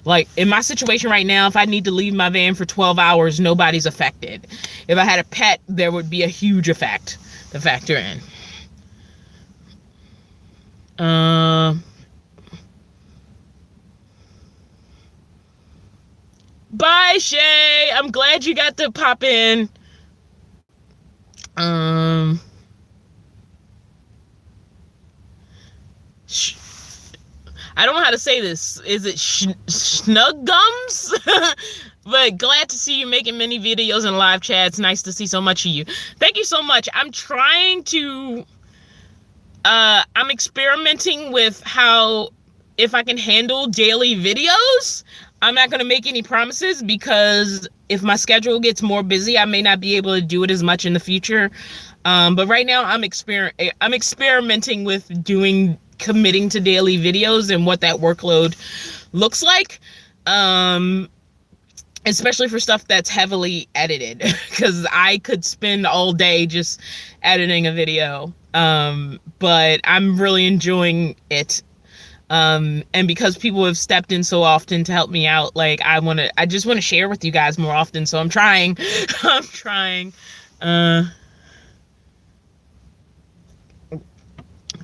Like in my situation right now, if I need to leave my van for 12 hours, nobody's affected. If I had a pet, there would be a huge effect to factor in. Bye, Shay. I'm glad you got to pop in. I don't know how to say this. Is it Snug Gums? But glad to see you making many videos and live chats. Nice to see so much of you. Thank you so much. I'm trying to... I'm experimenting with how... if I can handle daily videos. I'm not going to make any promises because if my schedule gets more busy, I may not be able to do it as much in the future. But right now I'm experimenting with committing to daily videos and what that workload looks like. especially for stuff that's heavily edited, because I could spend all day just editing a video. But I'm really enjoying it. And because people have stepped in so often to help me out, like I just want to share with you guys more often. So I'm trying. I'm trying. The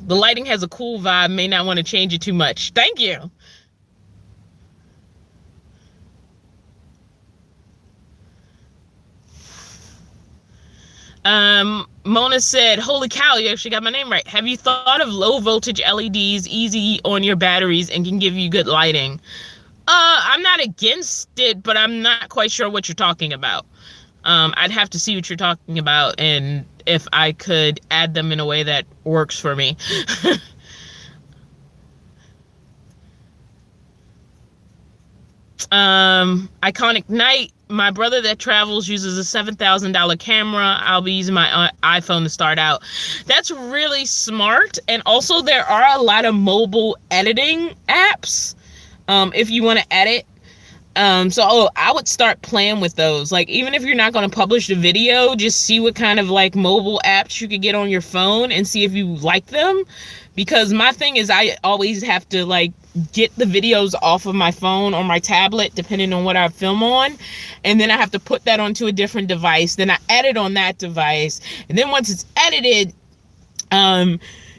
lighting has a cool vibe. May not want to change it too much. Thank you. Mona said, holy cow, you actually got my name right. Have you thought of low voltage LEDs, easy on your batteries, and can give you good lighting? I'm not against it, but I'm not quite sure what you're talking about. I'd have to see what you're talking about and if I could add them in a way that works for me. Iconic Night. My brother that travels uses a $7,000 camera. I'll be using my iPhone to start out. That's really smart. And also there are a lot of mobile editing apps if you want to edit. So I would start playing with those. Like, even if you're not going to publish the video, just see what kind of like mobile apps you could get on your phone and see if you like them. Because my thing is I always have to like get the videos off of my phone or my tablet, depending on what I film on. And then I have to put that onto a different device. Then I edit on that device. And then once it's edited,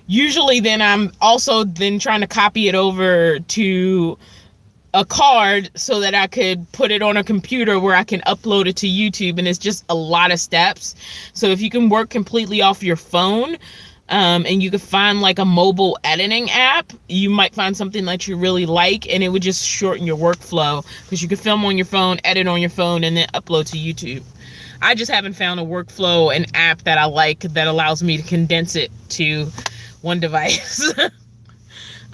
usually then I'm also then trying to copy it over to a card so that I could put it on a computer where I can upload it to YouTube. And it's just a lot of steps. So if you can work completely off your phone, and you could find like a mobile editing app, you might find something that you really like, and it would just shorten your workflow because you could film on your phone, edit on your phone, and then upload to YouTube. I just haven't found a workflow, an app that I like that allows me to condense it to one device.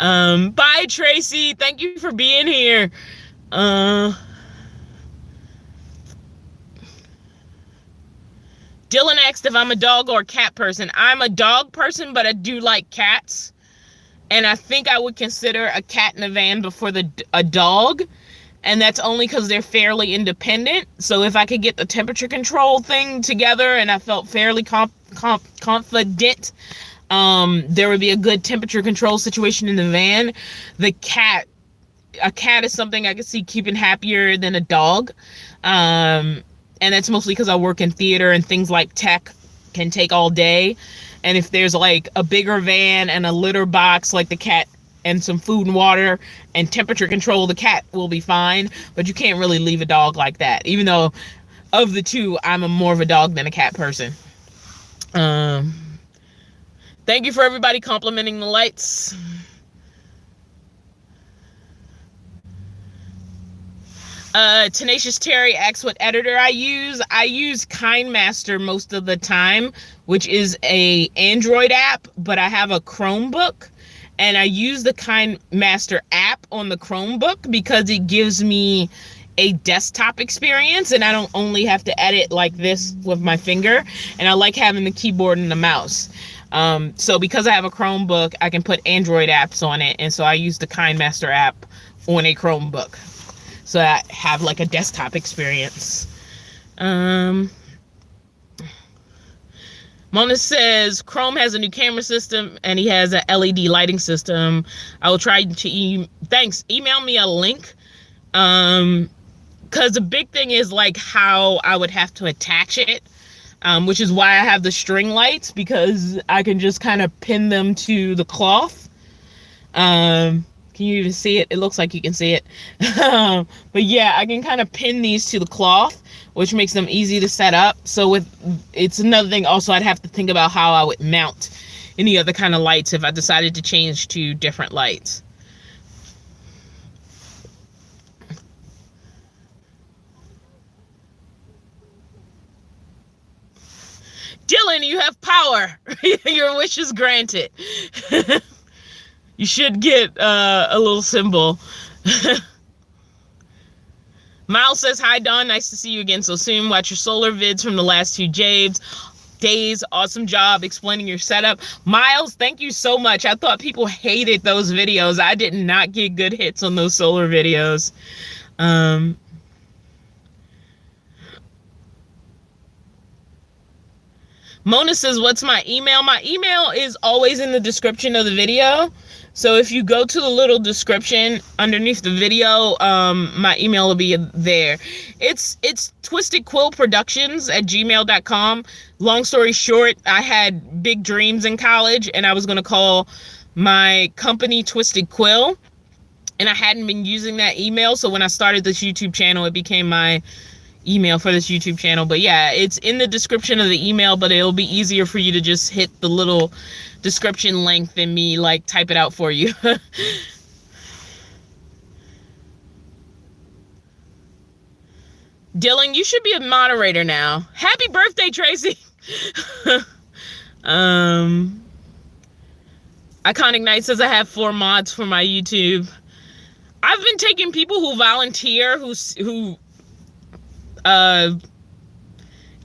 Bye, Tracy. Thank you for being here. Dylan asked if I'm a dog or a cat person. I'm a dog person, but I do like cats. And I think I would consider a cat in a van before a dog. And that's only because they're fairly independent. So if I could get the temperature control thing together and I felt fairly confident, there would be a good temperature control situation in the van. A cat is something I could see keeping happier than a dog. And that's mostly because I work in theater and things like tech can take all day. And if there's like a bigger van and a litter box, like the cat, and some food and water and temperature control, the cat will be fine. But you can't really leave a dog like that. Even though of the two, I'm more of a dog than a cat person. Thank you for everybody complimenting the lights. Tenacious Terry asks what editor I use. I use KineMaster most of the time, which is a Android app, but I have a Chromebook, and I use the KineMaster app on the Chromebook because it gives me a desktop experience, and I don't only have to edit like this with my finger, and I like having the keyboard and the mouse. So because I have a Chromebook, I can put Android apps on it, and so I use the KineMaster app on a Chromebook. So I have like a desktop experience. Mona says Chrome has a new camera system and he has an LED lighting system. I will try to thanks. Email me a link. Because the big thing is like how I would have to attach it. Which is why I have the string lights, because I can just kind of pin them to the cloth. Can you even see it? It looks like you can see it. But yeah, I can kind of pin these to the cloth, which makes them easy to set up. So it's another thing also I'd have to think about how I would mount any other kind of lights if I decided to change to different lights. Dylan, you have power. Your wish is granted. You should get a little symbol. Miles says, hi, Dawn. Nice to see you again so soon. Watch your solar vids from the last 2 days. Awesome job explaining your setup. Miles, thank you so much. I thought people hated those videos. I did not get good hits on those solar videos. Mona says, what's my email? My email is always in the description of the video. So if you go to the little description underneath the video, my email will be there. It's twistedquillproductions@gmail.com. Long story short, I had big dreams in college, and I was going to call my company Twisted Quill, and I hadn't been using that email. So when I started this YouTube channel, it became my email for this YouTube channel. But yeah, it's in the description of the email, but it'll be easier for you to just hit the little description link than me like type it out for you. Dylan, you should be a moderator now. Happy birthday, Tracy. Iconic Knight says I have 4 mods for my YouTube. I've been taking people who volunteer, who are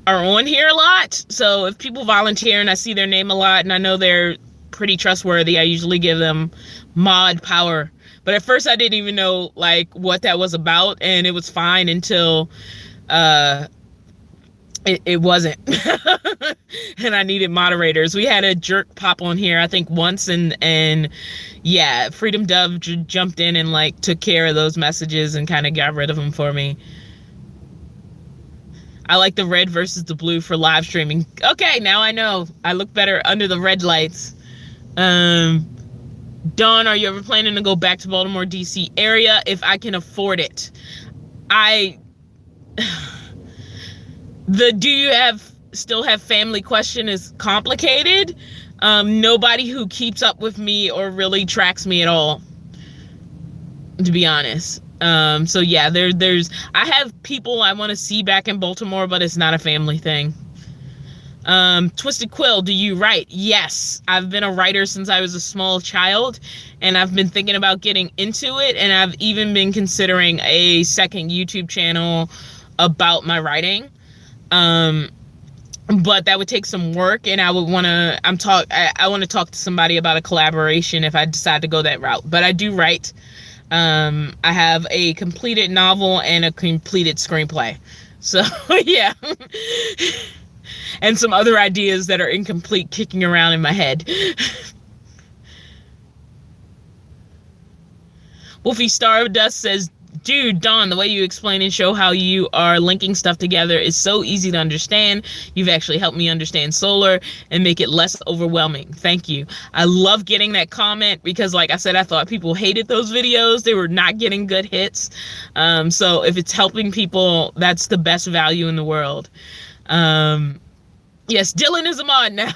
on here a lot. So if people volunteer and I see their name a lot and I know they're pretty trustworthy, I usually give them mod power. But at first I didn't even know like what that was about, and it was fine until it wasn't. And I needed moderators. We had a jerk pop on here I think once, and yeah, Freedom Dove jumped in and like took care of those messages and kind of got rid of them for me. I like the red versus the blue for live streaming. Okay, now I know. I look better under the red lights. Dawn, are you ever planning to go back to Baltimore, DC area if I can afford it? The do you still have family question is complicated. Nobody who keeps up with me or really tracks me at all, to be honest. So yeah, I have people I want to see back in Baltimore, but it's not a family thing. Twisted Quill, do you write? Yes, I've been a writer since I was a small child, and I've been thinking about getting into it, and I've even been considering a second YouTube channel about my writing. But that would take some work, and I would want to, I want to talk to somebody about a collaboration if I decide to go that route. But I do write. I have a completed novel and a completed screenplay. So yeah. And some other ideas that are incomplete kicking around in my head. Wolfie Stardust says, dude, Dawn, the way you explain and show how you are linking stuff together is so easy to understand. You've actually helped me understand solar and make it less overwhelming. Thank you. I love getting that comment because, like I said, I thought people hated those videos. They were not getting good hits. So if it's helping people, that's the best value in the world. Yes, Dylan is a mod now.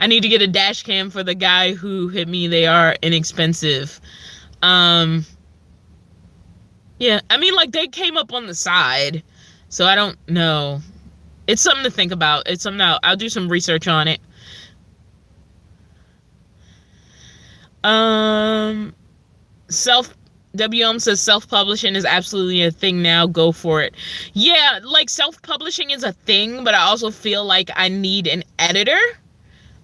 I need to get a dash cam for the guy who hit me. They are inexpensive. Yeah, I mean, like, they came up on the side, so I don't know. It's something to think about. It's something I'll do some research on it. WM says self-publishing is absolutely a thing now. Go for it. Yeah, like, self-publishing is a thing, but I also feel like I need an editor.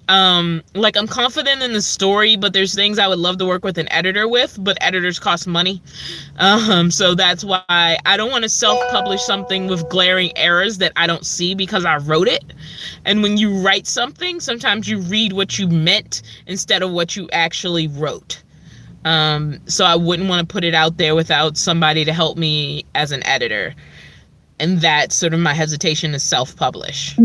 Like, I'm confident in the story, but there's things I would love to work with an editor with, but editors cost money. So that's why I don't want to self-publish something with glaring errors that I don't see because I wrote it. And when you write something, sometimes you read what you meant instead of what you actually wrote. So I wouldn't want to put it out there without somebody to help me as an editor. And that's sort of my hesitation to self-publish.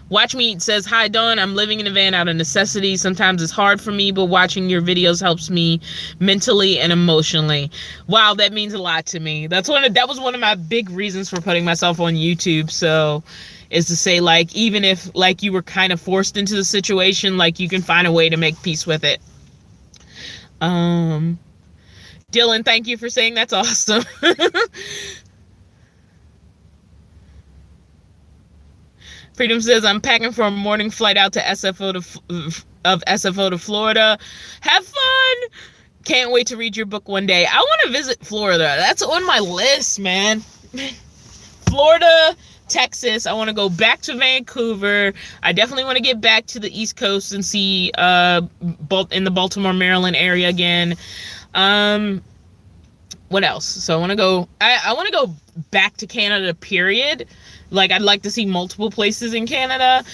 Watch Me Eat says, hi, Dawn. I'm living in a van out of necessity. Sometimes it's hard for me, but watching your videos helps me mentally and emotionally. Wow, that means a lot to me. That was one of my big reasons for putting myself on YouTube. So, is to say, like, even if, like, you were kind of forced into the situation, like, you can find a way to make peace with it. Dylan, thank you for saying that's awesome. Freedom says, I'm packing for a morning flight out to SFO to Florida. Have fun. Can't wait to read your book one day. I want to visit Florida. That's on my list, man. Florida, Texas. I want to go back to Vancouver. I definitely want to get back to the East Coast and see in the Baltimore, Maryland area again. what else? So I want to go. I want to go back to Canada. Period. Like I'd like to see multiple places in Canada,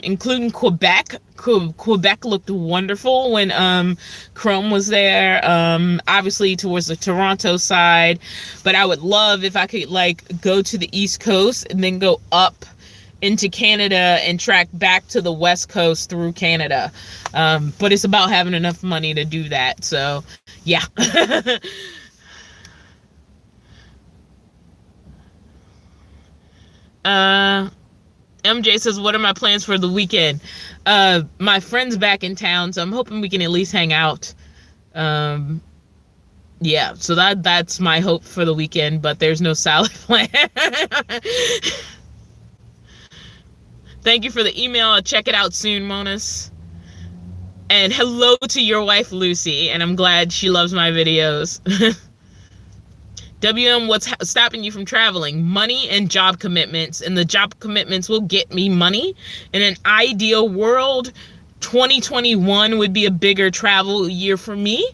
including Quebec. Quebec looked wonderful when Chrome was there. Obviously towards the Toronto side, but I would love if I could like go to the East Coast and then go up into Canada and track back to the West Coast through Canada. But it's about having enough money to do that. So yeah. MJ says, what are my plans for the weekend? My friend's back in town, so I'm hoping we can at least hang out. Yeah, so that's my hope for the weekend, but there's no solid plan. Thank you for the email. I'll check it out soon, Monas. And hello to your wife, Lucy, and I'm glad she loves my videos. WM, what's stopping you from traveling? Money and job commitments, and the job commitments will get me money. In an ideal world, 2021 would be a bigger travel year for me,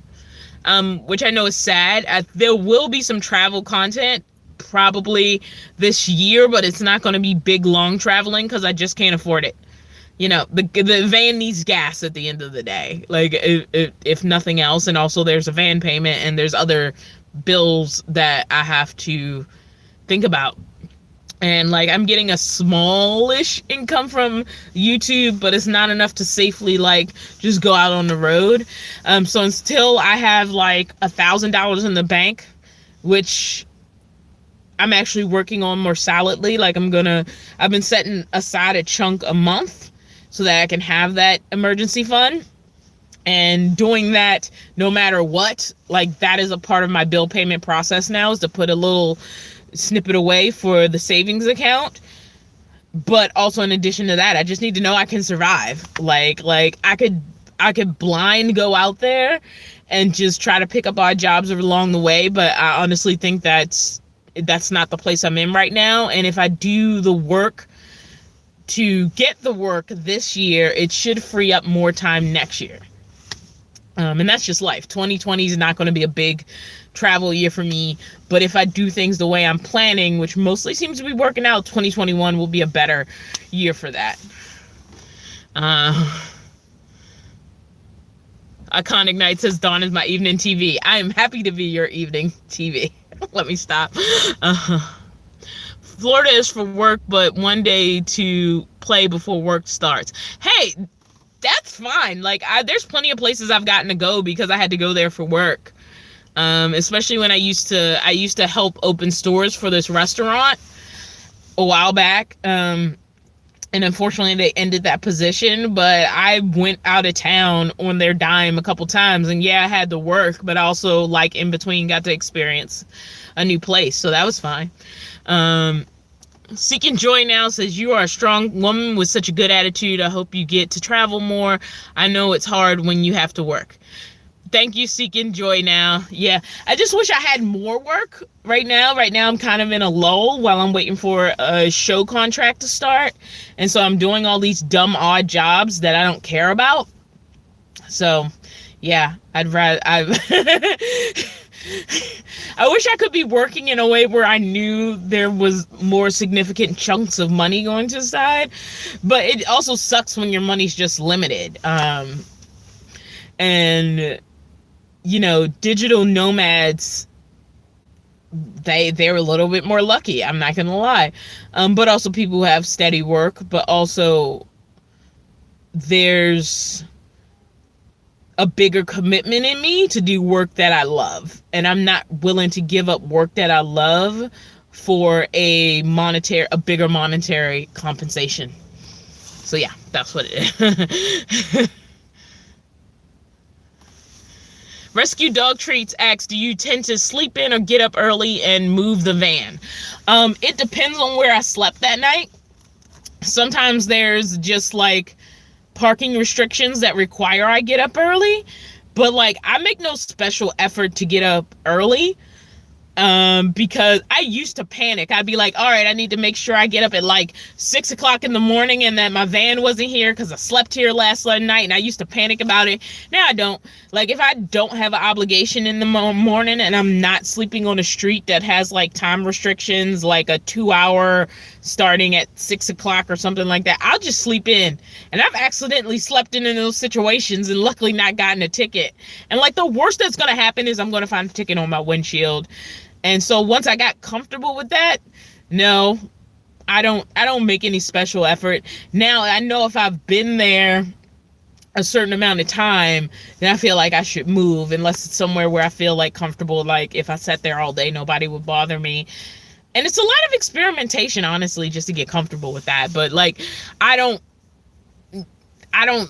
which I know is sad. There will be some travel content probably this year, but it's not going to be big, long traveling because I just can't afford it. You know, the van needs gas at the end of the day, like if nothing else. And also there's a van payment and there's other bills that I have to think about. And like I'm getting a smallish income from YouTube, but it's not enough to safely like just go out on the road. So until I have like $1,000 in the bank, which I'm actually working on more solidly, like I've been setting aside a chunk a month so that I can have that emergency fund. And doing that no matter what, like that is a part of my bill payment process now, is to put a little snippet away for the savings account. But also in addition to that, I just need to know I can survive. Like I could blind go out there and just try to pick up odd jobs along the way. But I honestly think that's not the place I'm in right now. And if I do the work to get the work this year, it should free up more time next year. And that's just life. 2020 is not going to be a big travel year for me. But if I do things the way I'm planning, which mostly seems to be working out, 2021 will be a better year for that. Iconic Night says, Dawn is my evening TV. I am happy to be your evening TV. Let me stop. Florida is for work, but one day to play before work starts. Hey, that's fine. Like there's plenty of places I've gotten to go because I had to go there for work. Especially when I used to help open stores for this restaurant a while back. And unfortunately they ended that position, but I went out of town on their dime a couple times, and yeah, I had to work, but also like in between got to experience a new place. So that was fine. Seeking Joy Now says, you are a strong woman with such a good attitude. I hope you get to travel more. I know it's hard when you have to work. Thank you, Seeking Joy Now. Yeah, I just wish I had more work right now. Right now, I'm kind of in a lull while I'm waiting for a show contract to start. And so I'm doing all these dumb, odd jobs that I don't care about. So, yeah, I'd rather... I wish I could be working in a way where I knew there was more significant chunks of money going to the side, but it also sucks when your money's just limited. And you know, digital nomads, they're a little bit more lucky, I'm not gonna lie. But also people who have steady work, but also there's a bigger commitment in me to do work that I love. And I'm not willing to give up work that I love for a bigger monetary compensation. So yeah, that's what it is. Rescue Dog Treats asks, do you tend to sleep in or get up early and move the van? It depends on where I slept that night. Sometimes there's just like parking restrictions that require I get up early, but like I make no special effort to get up early. Because I used to panic. I'd be like, all right, I need to make sure I get up at like 6 o'clock in the morning and that my van wasn't here because I slept here last night, and I used to panic about it. Now I don't. Like, if I don't have an obligation in the morning and I'm not sleeping on a street that has like time restrictions, like a 2 hour starting at 6 o'clock or something like that, I'll just sleep in. And I've accidentally slept in those situations and luckily not gotten a ticket. And like, the worst that's going to happen is I'm going to find a ticket on my windshield. And so once I got comfortable with that, no, I don't make any special effort. Now I know if I've been there a certain amount of time, then I feel like I should move, unless it's somewhere where I feel like comfortable. Like if I sat there all day, nobody would bother me. And it's a lot of experimentation, honestly, just to get comfortable with that. But like, I don't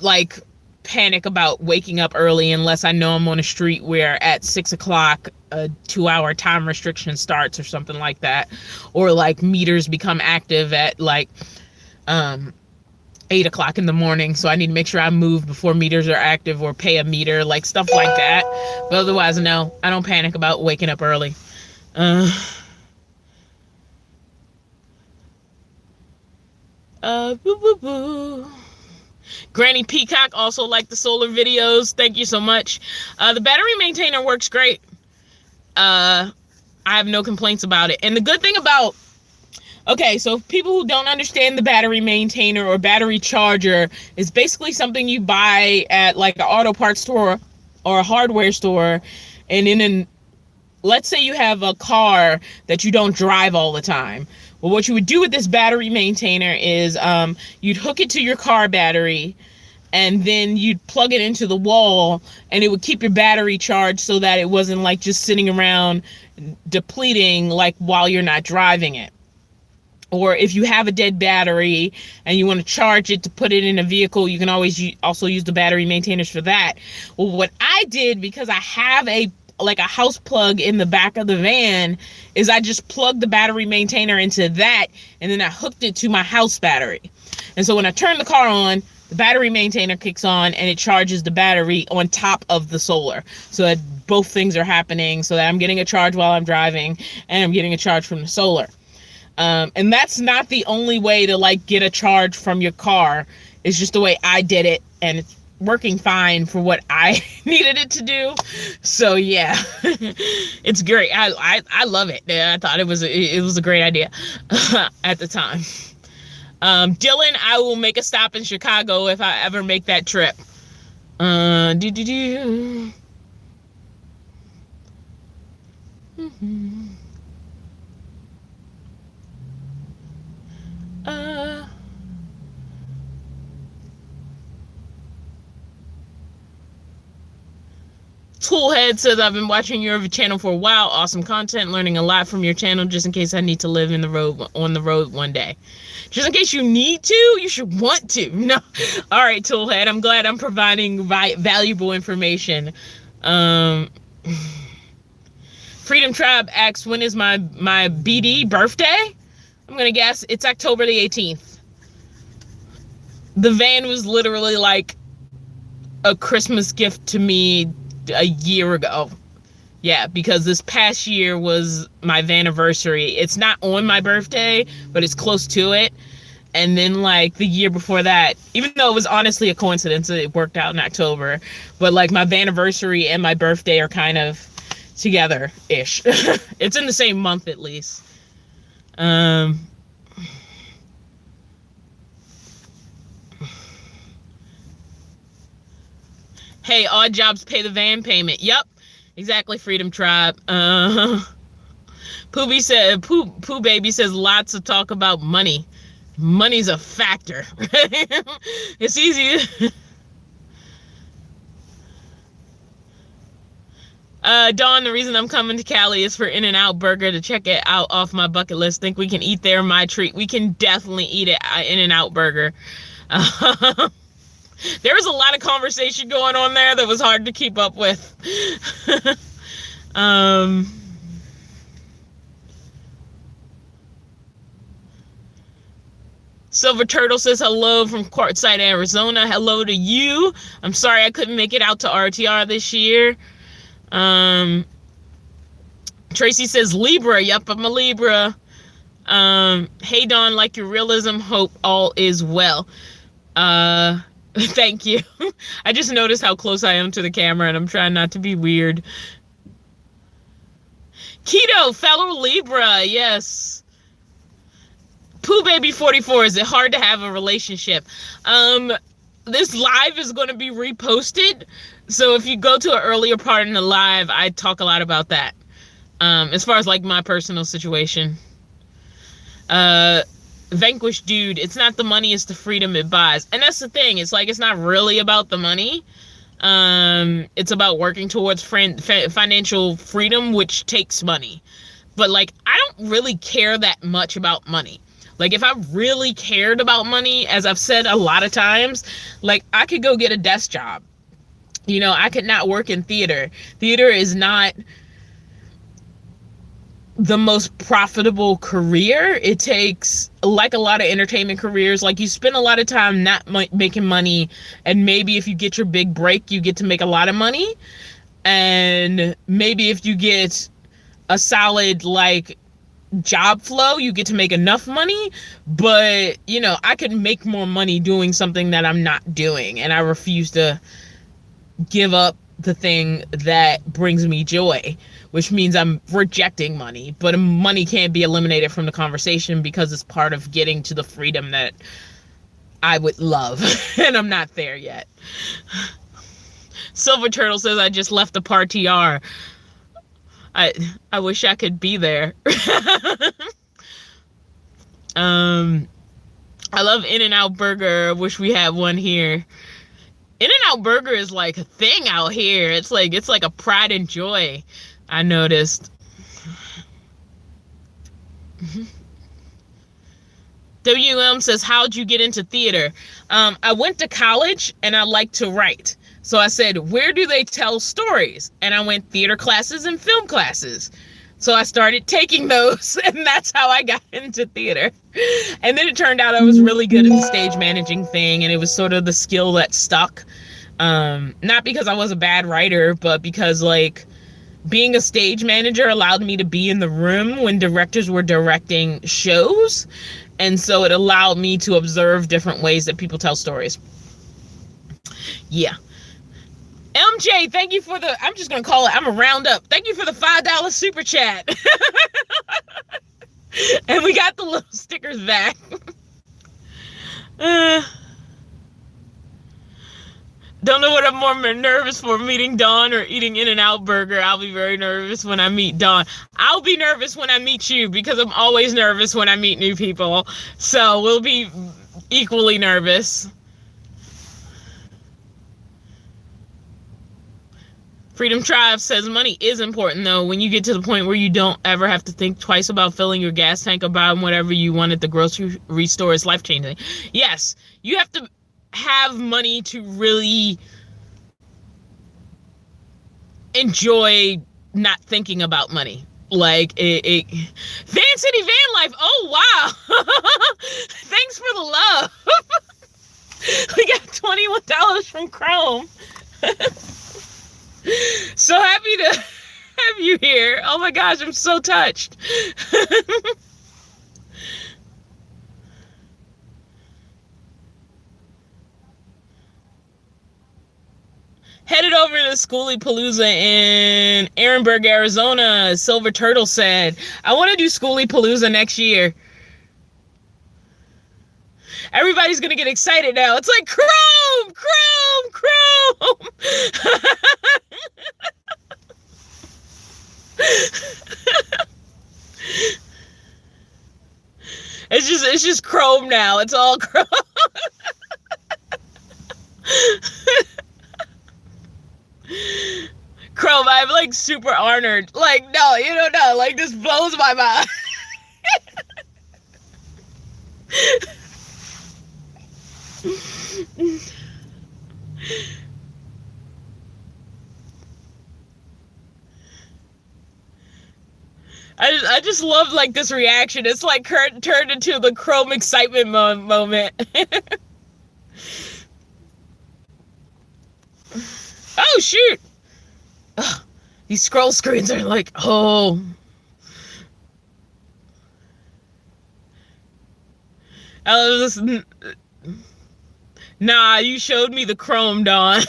like panic about waking up early unless I know I'm on a street where at 6 o'clock a 2 hour time restriction starts or something like that, or like meters become active at like 8 o'clock in the morning, so I need to make sure I move before meters are active or pay a meter, like stuff like that. But otherwise, no, I don't panic about waking up early. Boo boo boo. Granny Peacock also liked the solar videos. Thank you so much. The battery maintainer works great. I have no complaints about it. And the good thing about, okay, so people who don't understand the battery maintainer or battery charger, is basically something you buy at like an auto parts store or a hardware store. And let's say you have a car that you don't drive all the time. Well, what you would do with this battery maintainer is you'd hook it to your car battery, and then you'd plug it into the wall, and it would keep your battery charged so that it wasn't like just sitting around depleting like while you're not driving it. Or if you have a dead battery and you want to charge it to put it in a vehicle, you can always also use the battery maintainers for that. Well, what I did, because I have a house plug in the back of the van, is I just plugged the battery maintainer into that, and then I hooked it to my house battery. And so when I turn the car on, the battery maintainer kicks on and it charges the battery on top of the solar, so that both things are happening, so that I'm getting a charge while I'm driving and I'm getting a charge from the solar. And that's not the only way to like get a charge from your car. It's just the way I did it, and it's working fine for what I needed it to do. So yeah, it's great. I love it. Yeah, I thought it was a great idea at the time. Dylan, I will make a stop in Chicago if I ever make that trip. Toolhead says, I've been watching your channel for a while. Awesome content, learning a lot from your channel, just in case I need to live on the road one day. Just in case you need to, you should want to. No. All right, Toolhead, I'm glad I'm providing valuable information. Freedom Tribe asks, when is my BD birthday? I'm going to guess it's October the 18th. The van was literally like a Christmas gift to me a year ago. Yeah, because this past year was my vanniversary. It's not on my birthday, but it's close to it. And then like the year before that, even though it was honestly a coincidence, it worked out in October, but like my vanniversary and my birthday are kind of together-ish. It's in the same month at least. Hey, odd jobs pay the van payment. Yep, exactly, Freedom Tribe. Pooh Baby says, lots of talk about money. Money's a factor. It's easy. Dawn, the reason I'm coming to Cali is for In-N-Out Burger to check it out off my bucket list. Think we can eat there, my treat. We can definitely eat it at In-N-Out Burger. There was a lot of conversation going on there that was hard to keep up with. Silver Turtle says hello from Quartzsite, Arizona. Hello to you. I'm sorry I couldn't make it out to RTR this year. Tracy says Libra. Yep, I'm a Libra. Hey Dawn, like your realism, hope all is well. Thank you. I just noticed how close I am to the camera and I'm trying not to be weird. Keto, fellow Libra, yes. Pooh Baby 44, is it hard to have a relationship? This live is going to be reposted. So if you go to an earlier part in the live, I talk a lot about that. As far as like my personal situation. Vanquish dude, it's not the money, it's the freedom it buys. And that's the thing. It's like, it's not really about the money. It's about working towards financial freedom, which takes money. But like, I don't really care that much about money. Like, if I really cared about money, as I've said a lot of times, like, I could go get a desk job. You know, I could not work in theater. Theater is not the most profitable career. It takes, like a lot of entertainment careers, like you spend a lot of time not making money, and maybe if you get your big break, you get to make a lot of money. And maybe if you get a solid like job flow, you get to make enough money. But you know, I could make more money doing something that I'm not doing, and I refuse to give up the thing that brings me joy, which means I'm rejecting money. But money can't be eliminated from the conversation because it's part of getting to the freedom that I would love. And I'm not there yet. Silver Turtle says, I just left the party. I wish I could be there. I love In-N-Out Burger. Wish we had one here. In-N-Out Burger is like a thing out here. It's like a pride and joy, I noticed. WM says, how'd you get into theater? I went to college and I like to write. So I said, where do they tell stories? And I went theater classes and film classes. So I started taking those, and that's how I got into theater. And then it turned out I was really good at the stage managing thing, and it was sort of the skill that stuck. Not because I was a bad writer, but because like being a stage manager allowed me to be in the room when directors were directing shows. And so it allowed me to observe different ways that people tell stories. Yeah. MJ, thank you for the, I'm just going to call it, I'm a roundup. Thank you for the $5 super chat. And we got the little stickers back. Don't know what I'm more nervous for, meeting Dawn or eating In-N-Out Burger. I'll be very nervous when I meet Dawn. I'll be nervous when I meet you because I'm always nervous when I meet new people. So we'll be equally nervous. Freedom Tribe says money is important though. When you get to the point where you don't ever have to think twice about filling your gas tank or buying whatever you want at the grocery store, is life-changing. Yes, you have to have money to really enjoy not thinking about money. Like Van City Vanlife. Oh wow. Thanks for the love. We got $21 from Chrome. So happy to have you here. Oh my gosh, I'm so touched. Headed over to Schoolie Palooza in Ehrenberg, Arizona. Silver Turtle said, I want to do Schoolie Palooza next year. Everybody's going to get excited now. It's like, Chrome! It's just Chrome now. It's all Chrome. Chrome, I'm like super honored. Like, no, you don't know. Like, this blows my mind. I just love like this reaction. It's like turned into the Chrome excitement moment. Oh shoot! Ugh, these scroll screens are like, oh, I was just, nah, you showed me the chrome, Dawn.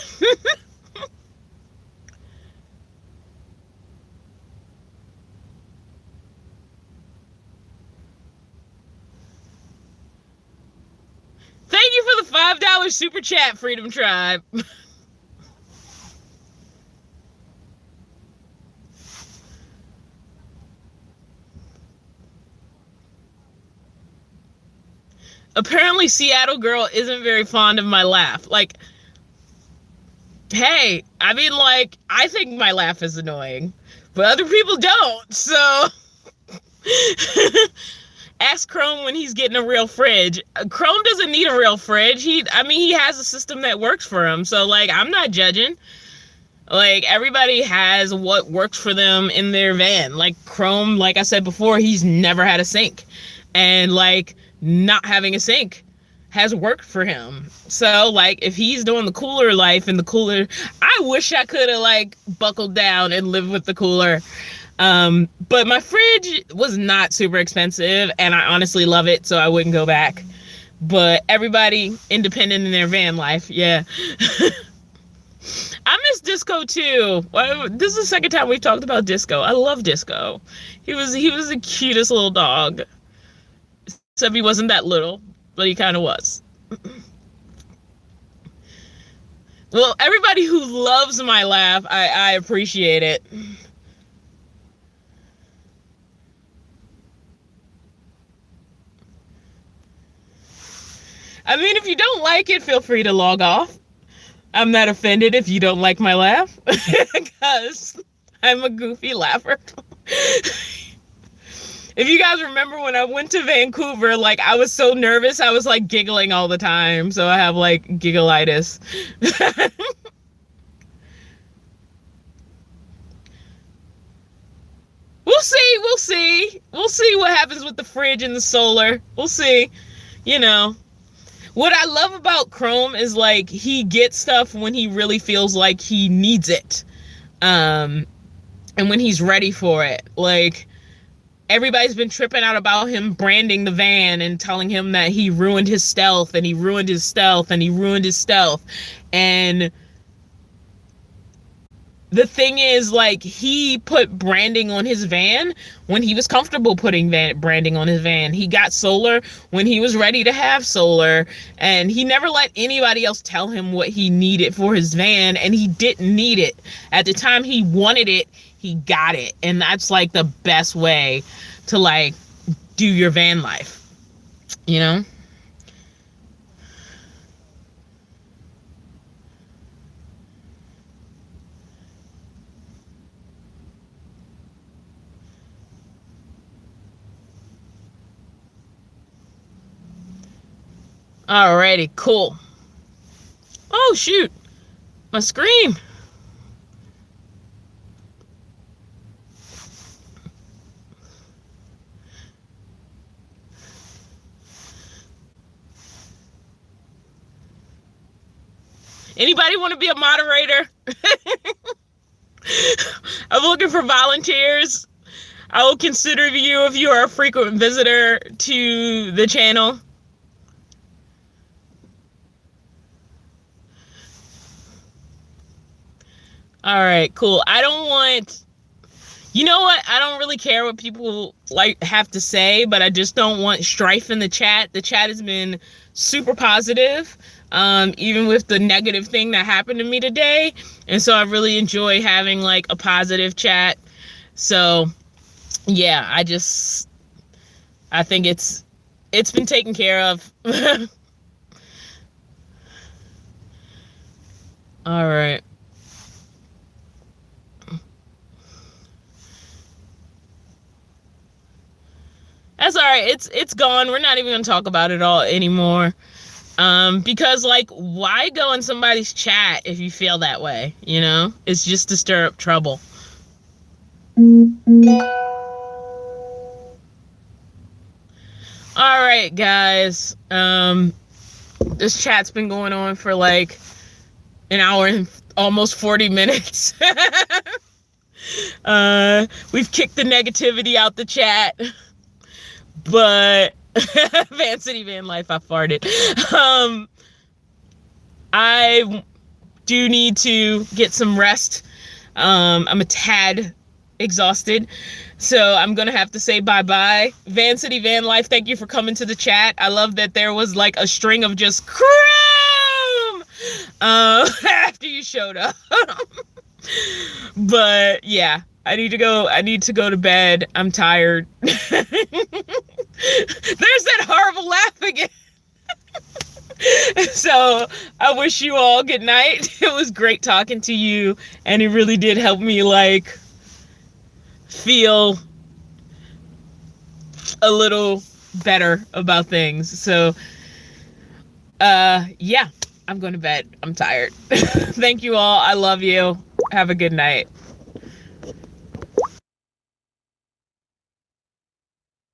Thank you for the $5 super chat, Freedom Tribe. Apparently, Seattle Girl isn't very fond of my laugh. Like, hey, I mean, like, I think my laugh is annoying, but other people don't. So, ask Chrome when he's getting a real fridge. Chrome doesn't need a real fridge. He has a system that works for him. So, like, I'm not judging. Like, everybody has what works for them in their van. Like, Chrome, like I said before, he's never had a sink. And, like, not having a sink has worked for him. So, like, if he's doing the cooler life and the cooler, I wish I could have, like, buckled down and lived with the cooler. But my fridge was not super expensive, and I honestly love it, so I wouldn't go back. But everybody independent in their van life, yeah. I miss Disco too. This is the second time we've talked about Disco. I love Disco. He was the cutest little dog. Except he wasn't that little, but he kind of was. Well, everybody who loves my laugh, I appreciate it. I mean, if you don't like it, feel free to log off. I'm not offended if you don't like my laugh, because I'm a goofy laugher. If you guys remember when I went to Vancouver, like, I was so nervous, I was, like, giggling all the time, so I have, like, giggleitis. We'll see what happens with the fridge and the solar. We'll see, you know. What I love about Chrome is, like, he gets stuff when he really feels like he needs it. And when he's ready for it. Like, everybody's been tripping out about him branding the van and telling him that he ruined his stealth, and he ruined his stealth, and he ruined his stealth. And the thing is, like, he put branding on his van when he was comfortable putting branding on his van. He got solar when he was ready to have solar, and he never let anybody else tell him what he needed for his van, and he didn't need it. At the time he wanted it, he got it. And that's, like, the best way to, like, do your van life, you know? Alrighty, cool. Oh, shoot. My screen. Anybody want to be a moderator? I'm looking for volunteers. I will consider you if you are a frequent visitor to the channel. All right, cool. I don't want, you know what? I don't really care what people like have to say, but I just don't want strife in the chat. The chat has been super positive, even with the negative thing that happened to me today. And so I really enjoy having, like, a positive chat. So yeah, I think it's been taken care of. All right. That's all right. It's gone. We're not even gonna talk about it all anymore. Because, like, why go in somebody's chat if you feel that way? You know, it's just to stir up trouble. All right, guys. This chat's been going on for like an hour and almost 40 minutes. We've kicked the negativity out the chat. But Van City Van Life, I farted. I do need to get some rest. I'm a tad exhausted, so I'm gonna have to say bye-bye. Van City Van Life, thank you for coming to the chat. I love that there was like a string of just crumb after you showed up. But yeah, I need to go to bed. I'm tired. There's that horrible laugh again. So I wish you all good night. It was great talking to you, and it really did help me like feel a little better about things. So yeah, I'm going to bed. I'm tired. Thank you all. I love you. Have a good night.